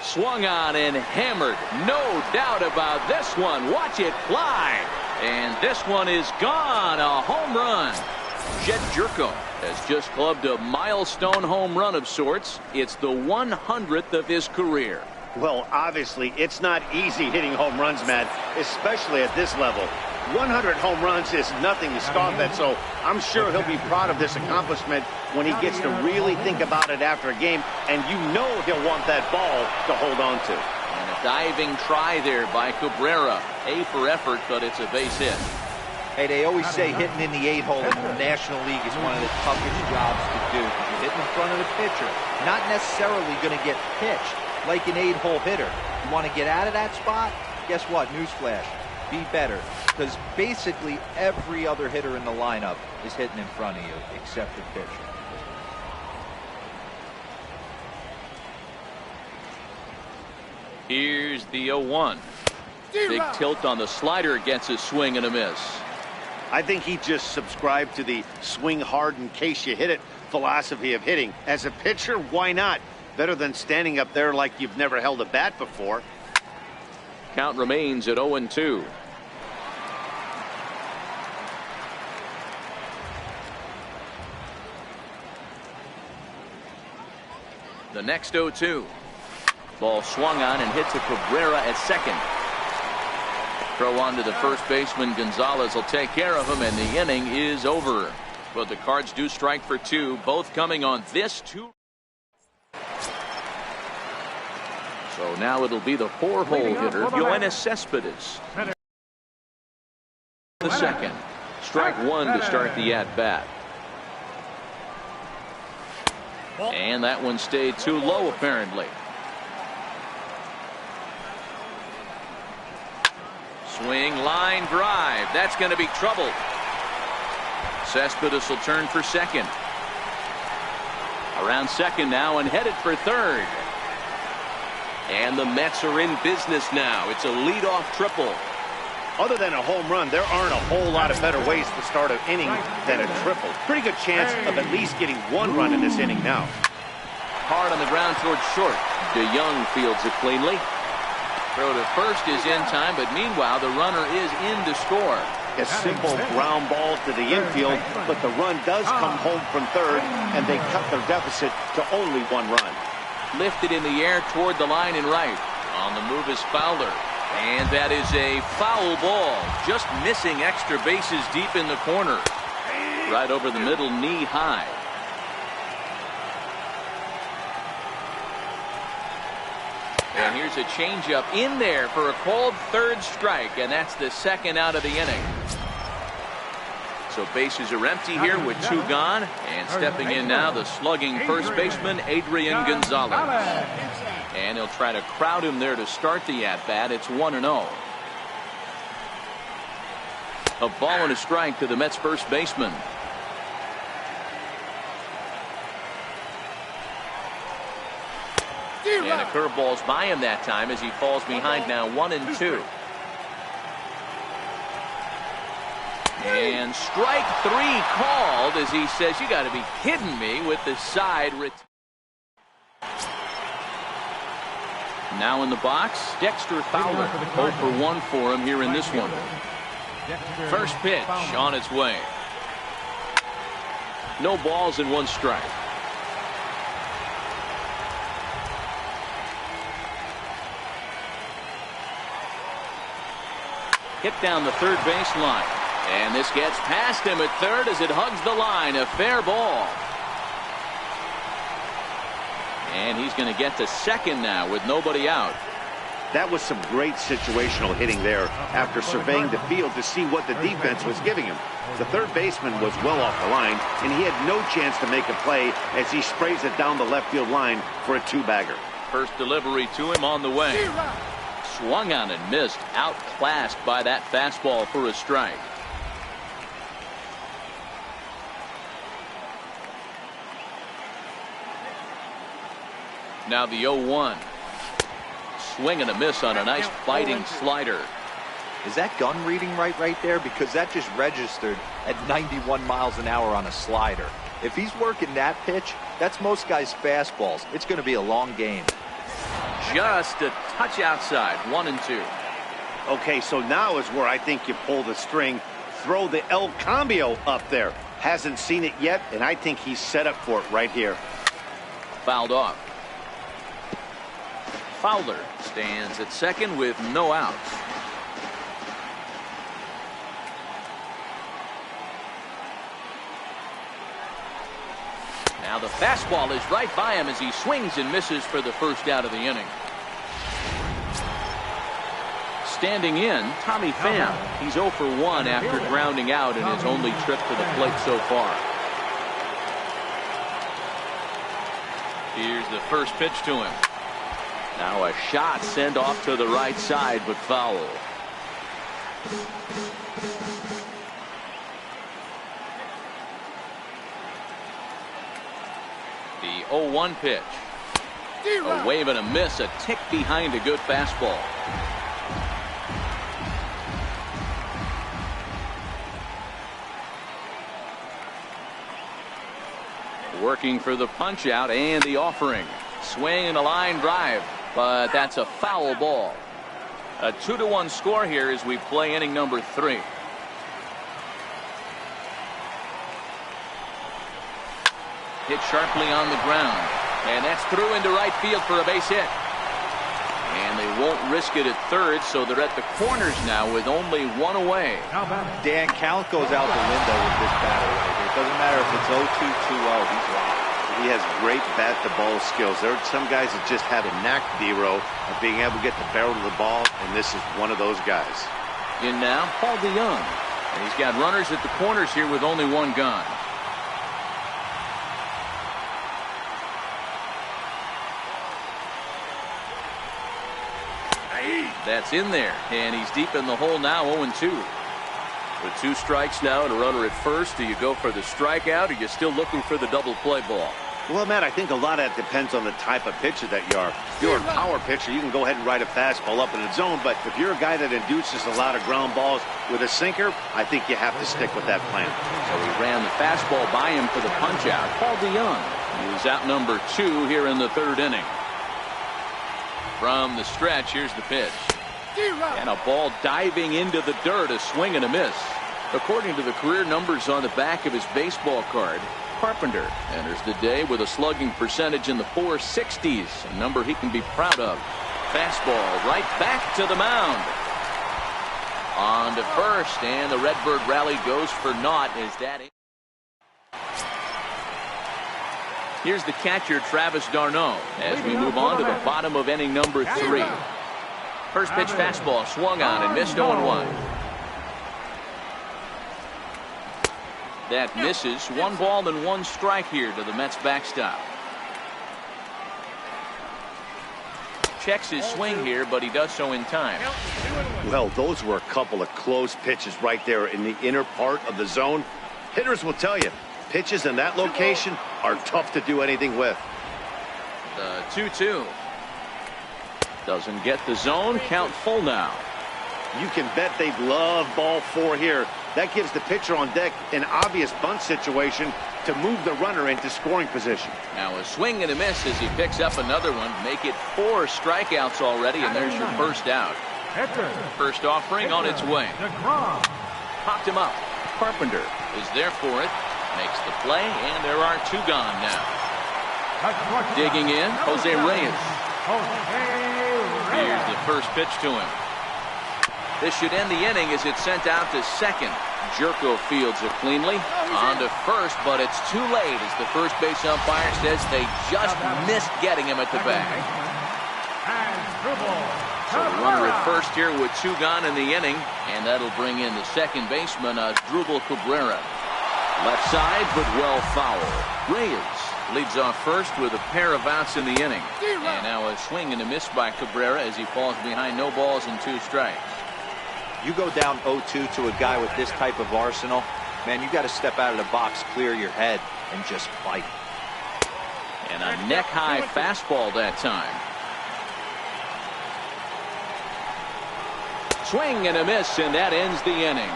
Swung on and hammered. No doubt about this one. Watch it fly. And this one is gone. A home run. Jed Jerko has just clubbed a milestone home run of sorts. It's the 100th of his career. Well, obviously, it's not easy hitting home runs, Matt, especially at this level. 100 home runs is nothing to scoff at, so I'm sure he'll be proud of this accomplishment when he gets to really think about it after a game, and you know he'll want that ball to hold on to. And a diving try there by Cabrera. A for effort, but it's a base hit. Hey, they always say hitting in the 8-hole in the National League is one of the toughest jobs to do. You're hitting in front of the pitcher, not necessarily going to get pitched like an 8-hole hitter. You want to get out of that spot? Guess what? Newsflash. Be better. Because basically every other hitter in the lineup is hitting in front of you except the pitcher. Here's the 0-1. Big tilt on the slider, gets a swing and a miss. I think he just subscribed to the swing hard in case you hit it philosophy of hitting. As a pitcher, why not? Better than standing up there like you've never held a bat before. Count remains at 0-2. The next 0-2. Ball swung on and hits a Cabrera at second. Throw on to the first baseman. Gonzalez will take care of him, and the inning is over. But the Cards do strike for 2, both coming on this 2. So now it'll be the 4-hole hitter, Yoenis Cespedes. The second. Strike 1 to start the at-bat. And that one stayed too low, apparently. Swing, line drive. That's going to be trouble. Cespedes will turn for second. Around second now and headed for third. And the Mets are in business now. It's a leadoff triple. Other than a home run, there aren't a whole lot of better ways to start an inning than a triple. Pretty good chance of at least getting 1 run in this inning now. Hard on the ground towards short. DeYoung fields it cleanly. Throw to first is in time, but meanwhile the runner is in to score. A simple ground ball to the infield, but the run does come home from third, and they cut their deficit to only 1 run. Lifted in the air toward the line and right. On the move is Fowler. And that is a foul ball. Just missing extra bases deep in the corner. Right over the middle, knee high. And here's a changeup in there for a called third strike, and that's the second out of the inning. So bases are empty here with 2 gone, and stepping in now the slugging first baseman Adrian Gonzalez. And he'll try to crowd him there to start the at-bat. It's 1-0. A ball and a strike to the Mets first baseman. And a curveball's by him that time as he falls behind now 1-2. And strike 3 called as he says, you got to be kidding me, with the side. Now in the box, Dexter Fowler. 0 for 1 for him here in this one. First pitch on its way. No balls and one strike. Hit down the third base line. And this gets past him at third as it hugs the line. A fair ball. And he's going to get to second now with nobody out. That was some great situational hitting there after surveying the field to see what the defense was giving him. The third baseman was well off the line, and he had no chance to make a play as he sprays it down the left field line for a two-bagger. First delivery to him on the way. Swung on and missed. Outclassed by that fastball for a strike. Now the 0-1. Swing and a miss on a nice biting slider. Is that gun reading right there? Because that just registered at 91 miles an hour on a slider. If he's working that pitch, that's most guys' fastballs. It's going to be a long game. Just a touch outside. 1-2. Okay, so now is where I think you pull the string. Throw the El Cambio up there. Hasn't seen it yet, and I think he's set up for it right here. Fouled off. Fowler stands at second with no outs. Now the fastball is right by him as he swings and misses for the first out of the inning. Standing in, Tommy Pham. He's 0 for 1 after grounding out in his only trip to the plate so far. Here's the first pitch to him. Now a shot sent off to the right side, but foul. The 0-1 pitch. A wave and a miss, a tick behind a good fastball. Working for the punch out and the offering. Swing and a line drive, but that's a foul ball. A 2-1 score here as we play inning number 3. Hit sharply on the ground, and that's through into right field for a base hit. And they won't risk it at third, so they're at the corners now with only one away. Dan, count goes out the window with this batter right here. It doesn't matter if it's 0-2, 2-0. He's locked. He has great bat-to-ball skills. There are some guys that just have a knack, D-Row, of being able to get the barrel of the ball, and this is one of those guys. In now, Paul DeYoung. And he's got runners at the corners here with only one gone. That's in there, and he's deep in the hole now, 0-2. With 2 strikes now and a runner at first, do you go for the strikeout, or are you still looking for the double play ball? Well, Matt, I think a lot of that depends on the type of pitcher that you are. If you're a power pitcher, you can go ahead and ride a fastball up in the zone, but if you're a guy that induces a lot of ground balls with a sinker, I think you have to stick with that plan. So he ran the fastball by him for the punch out. Paul DeYoung is out number 2 here in the 3rd inning. From the stretch, here's the pitch. And a ball diving into the dirt, a swing and a miss. According to the career numbers on the back of his baseball card, Carpenter enters the day with a slugging percentage in the 460s, a number he can be proud of. Fastball right back to the mound. On to first, and the Redbird rally goes for naught as that. Here's the catcher, Travis d'Arnaud, as we move on to the bottom of inning number 3. First pitch fastball swung on and missed 0-1. That misses. 1 ball and 1 strike here to the Mets backstop. Checks his swing here, but he does so in time. Well, those were a couple of close pitches right there in the inner part of the zone. Hitters will tell you, pitches in that location are tough to do anything with. The 2-2. Doesn't get the zone. Count full now. You can bet they love ball 4 here. That gives the pitcher on deck an obvious bunt situation to move the runner into scoring position. Now a swing and a miss as he picks up another one. Make it 4 strikeouts already, and there's your first out. First offering on its way. popped him up. Carpenter is there for it. Makes the play, and there are 2 gone now. Digging in, Jose Reyes. Here's the first pitch to him. This should end the inning as it's sent out to second. Jerko fields it cleanly. On to first, but it's too late as the first base umpire says they just missed getting him at the bag. So the runner at first here with 2 gone in the inning, and that'll bring in the second baseman, Asdrubal Cabrera. Left side, but well foul. Reyes leads off first with a pair of outs in the inning. And now a swing and a miss by Cabrera as he falls behind, no balls and 2 strikes. You go down 0-2 to a guy with this type of arsenal, man, you got to step out of the box, clear your head, and just fight. And a neck-high fastball that time. Swing and a miss, and that ends the inning.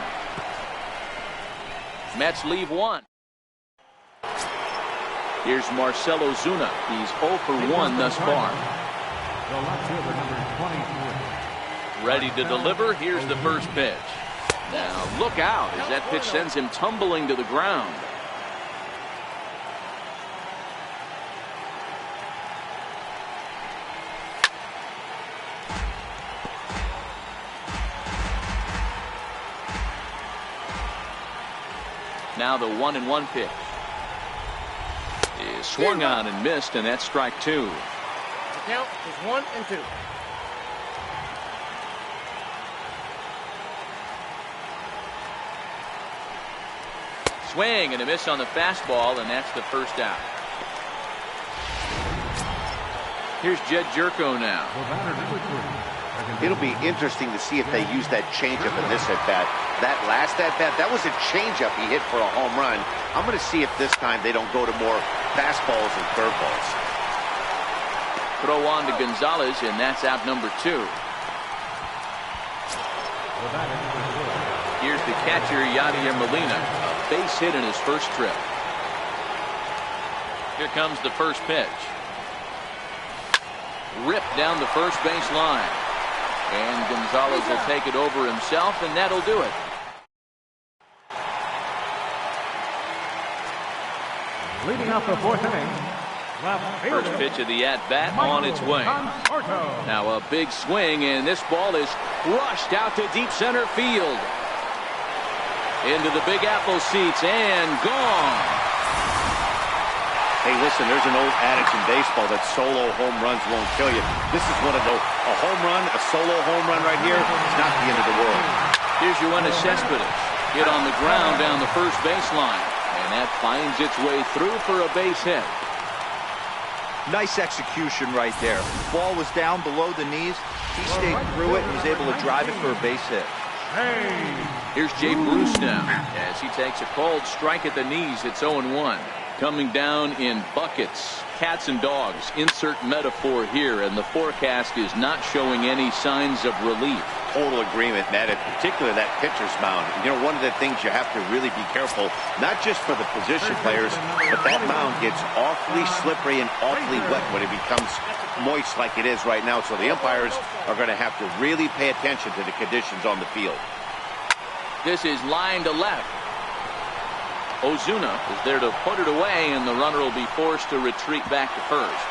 Mets leave 1. Here's Marcell Ozuna. He's 0 for 1 thus far. Ready to deliver. Here's the first pitch. Now look out as that pitch sends him tumbling to the ground. Now the 1-1 pitch is swung on and missed, and that's strike 2. The count is 1 and 2. Swing and a miss on the fastball, and that's the first out. Here's Jed Jerko now. It'll be interesting to see if they use that changeup in this at-bat. That last at-bat, that was a changeup he hit for a home run. I'm going to see if this time they don't go to more fastballs and curveballs. Throw on to Gonzalez, and that's out number 2. Here's the catcher, Yadier Molina. A base hit in his first trip. Here comes the first pitch. Ripped down the first base line. And Gonzalez will take it over himself, and that'll do it. Leading off the 4th inning, First pitch of the at-bat on its way. Now a big swing, and this ball is crushed out to deep center field. Into the Big Apple seats, and gone. Hey, listen, there's an old adage in baseball that solo home runs won't kill you. This is one of those. A home run, a solo home run right here is not the end of the world. Here's Yoenis Cespedes. Hit on the ground down the first baseline. And that finds its way through for a base hit. Nice execution right there. Ball was down below the knees. He stayed through it and was able to drive it for a base hit. Here's Jay Bruce now as he takes a cold strike at the knees. It's 0-1. Coming down in buckets. Cats and dogs. Insert metaphor here, and the forecast is not showing any signs of relief. Total agreement, Matt, in particular that pitcher's mound. You know, one of the things you have to really be careful, not just for the position players, but that mound gets awfully slippery and awfully wet when it becomes moist like it is right now. So the umpires are going to have to really pay attention to the conditions on the field. This is line to left. Ozuna is there to put it away, and the runner will be forced to retreat back to first.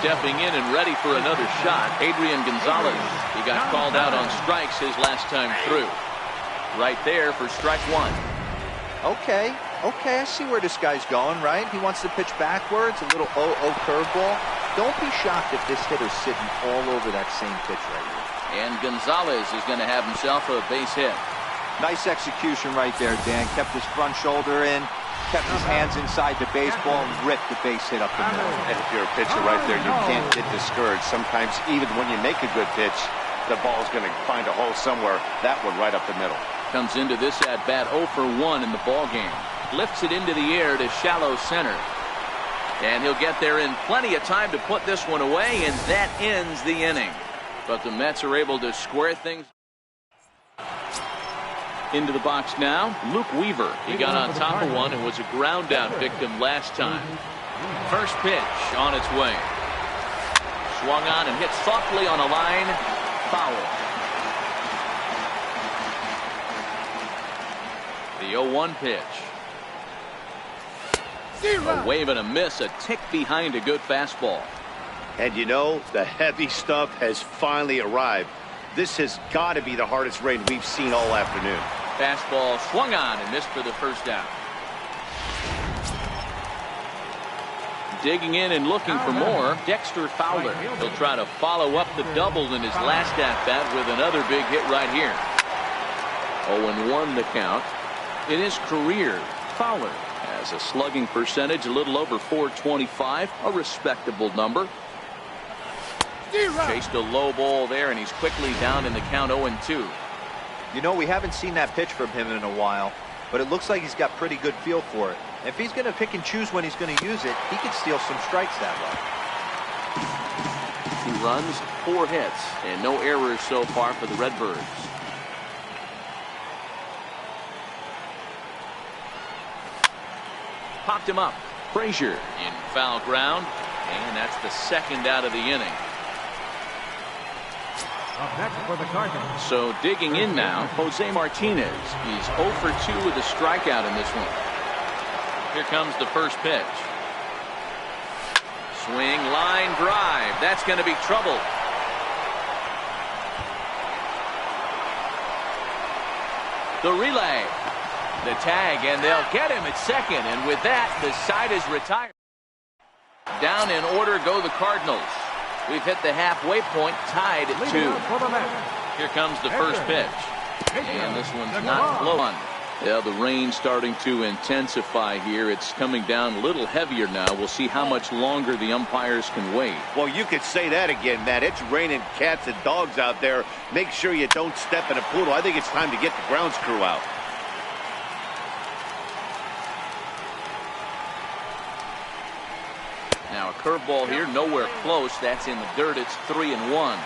Stepping in and ready for another shot, Adrian Gonzalez. He got called out on strikes his last time through. Right there for strike 1. Okay, I see where this guy's going, right? He wants to pitch backwards, a little 0-0 curveball. Don't be shocked if this hitter's sitting all over that same pitch right here. And Gonzalez is going to have himself a base hit. Nice execution right there, Dan. Kept his front shoulder in, kept his hands inside the baseball, and ripped the base hit up the middle. And if you're a pitcher right there, you can't get discouraged. Sometimes even when you make a good pitch, the ball's going to find a hole somewhere. That one right up the middle. Comes into this at-bat 0 for 1 in the ballgame. Lifts it into the air to shallow center. And he'll get there in plenty of time to put this one away, and that ends the inning. But the Mets are able to square things. Into the box now, Luke Weaver. He got on top of one and was a ground out victim last time. First pitch on its way. Swung on and hit softly on a line. Foul. The 0-1 pitch. A wave and a miss, a tick behind a good fastball. And you know, the heavy stuff has finally arrived. This has got to be the hardest rain we've seen all afternoon. Fastball swung on and missed for the first down. Digging in and looking for more, Dexter Fowler. He'll try to follow up the double in his last at-bat with another big hit right here. 0-1 the count. In his career, Fowler has a slugging percentage a little over .425, a respectable number. Chased a low ball there, and he's quickly down in the count 0-2. You know, we haven't seen that pitch from him in a while, but it looks like he's got pretty good feel for it. If he's going to pick and choose when he's going to use it, he could steal some strikes that way. 2 runs, 4 hits, and no errors so far for the Redbirds. Popped him up. Frazier in foul ground, and that's the second out of the inning. Up next for the Cardinals. So digging in now, Jose Martinez. He's 0 for 2 with a strikeout in this one. Here comes the first pitch. Swing, line drive. That's going to be trouble. The relay. The tag, and they'll get him at second. And with that, the side is retired. Down in order go the Cardinals. We've hit the halfway point, tied at 2. Here comes the first pitch. And this one's not close. Yeah, the rain starting to intensify here. It's coming down a little heavier now. We'll see how much longer the umpires can wait. Well, you could say that again, Matt. It's raining cats and dogs out there. Make sure you don't step in a poodle. I think it's time to get the grounds crew out. Now a curveball here, nowhere close. That's in the dirt. It's 3-1.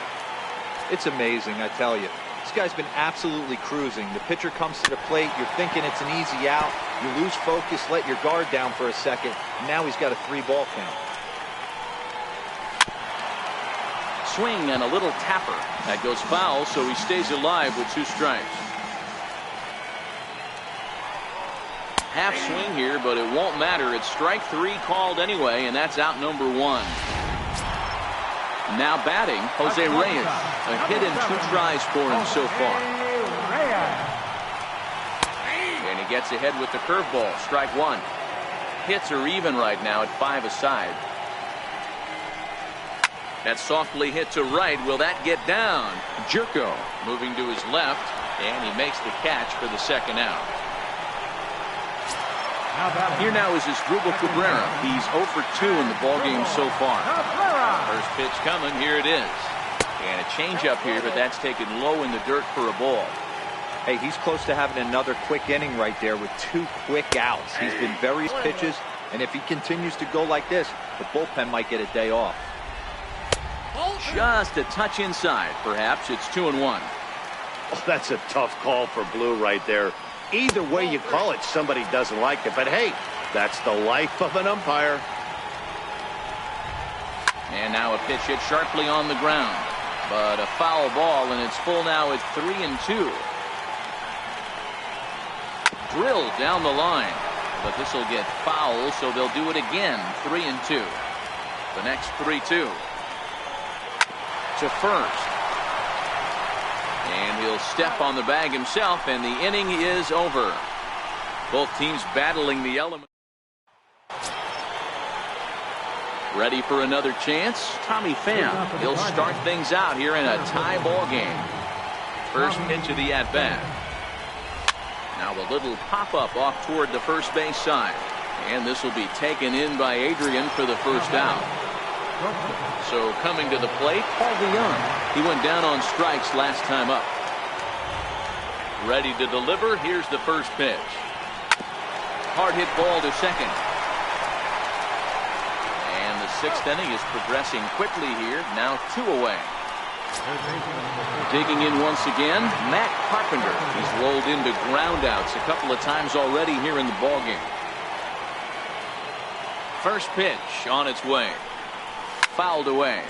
It's amazing, I tell you. This guy's been absolutely cruising. The pitcher comes to the plate. You're thinking it's an easy out. You lose focus, let your guard down for a second. Now he's got a 3-ball count. Swing and a little tapper. That goes foul, so he stays alive with 2 strikes. Half swing here, but it won't matter. It's strike 3 called anyway, and that's out number 1. Now batting, Jose Reyes. A hit in 2 tries for him so far. And he gets ahead with the curveball. Strike 1. Hits are even right now at 5 aside. That's softly hit to right. Will that get down? Jerko moving to his left, and he makes the catch for the second out. Here now is Asdrubal Cabrera. He's 0 for 2 in the ballgame so far. First pitch coming. Here it is. And a changeup here, but that's taken low in the dirt for a ball. Hey, he's close to having another quick inning right there with 2 quick outs. He's been various pitches, and if he continues to go like this, the bullpen might get a day off. Just a touch inside. Perhaps it's 2-1. Oh, that's a tough call for Blue right there. Either way you call it, somebody doesn't like it. But hey, that's the life of an umpire. And now a pitch hit sharply on the ground. But a foul ball, and it's full now at 3-2. Drilled down the line. But this will get foul, so they'll do it again. 3-2. The next 3-2. To first. And he'll step on the bag himself, and the inning is over. Both teams battling the element. Ready for another chance? Tommy Pham. He'll start things out here in a tie ball game. First pitch of the at-bat. Now a little pop-up off toward the first base side. And this will be taken in by Adrian for the first out. So coming to the plate, Paul DeYoung. He went down on strikes last time up. Ready to deliver. Here's the first pitch. Hard hit ball to second. And the 6th inning is progressing quickly here. Now 2 away. Digging in once again, Matt Carpenter. He's rolled into groundouts a couple of times already here in the ballgame. First pitch on its way. fouled away.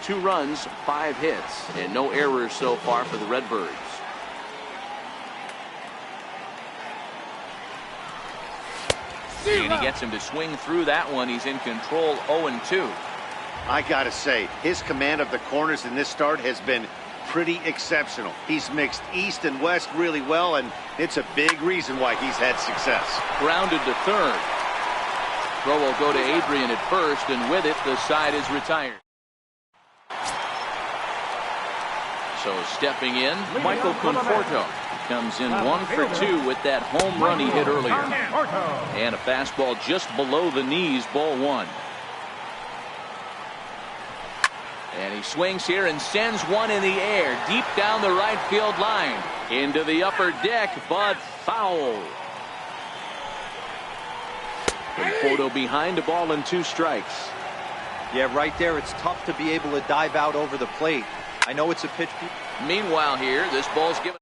2 runs, 5 hits, and no errors so far for the Redbirds. And he gets him to swing through that one. He's in control, 0-2. I gotta say, his command of the corners in this start has been pretty exceptional. He's mixed east and west really well, and it's a big reason why he's had success. Grounded to third. Throw will go to Adrian at first, and with it, the side is retired. So stepping in, Michael Conforto comes in 1 for 2 with that home run he hit earlier. And a fastball just below the knees, ball 1. And he swings here and sends one in the air, deep down the right field line, into the upper deck, but foul. Conforto behind a ball and 2 strikes. Yeah, right there, it's tough to be able to dive out over the plate. I know it's a pitch. Meanwhile here, this ball's given.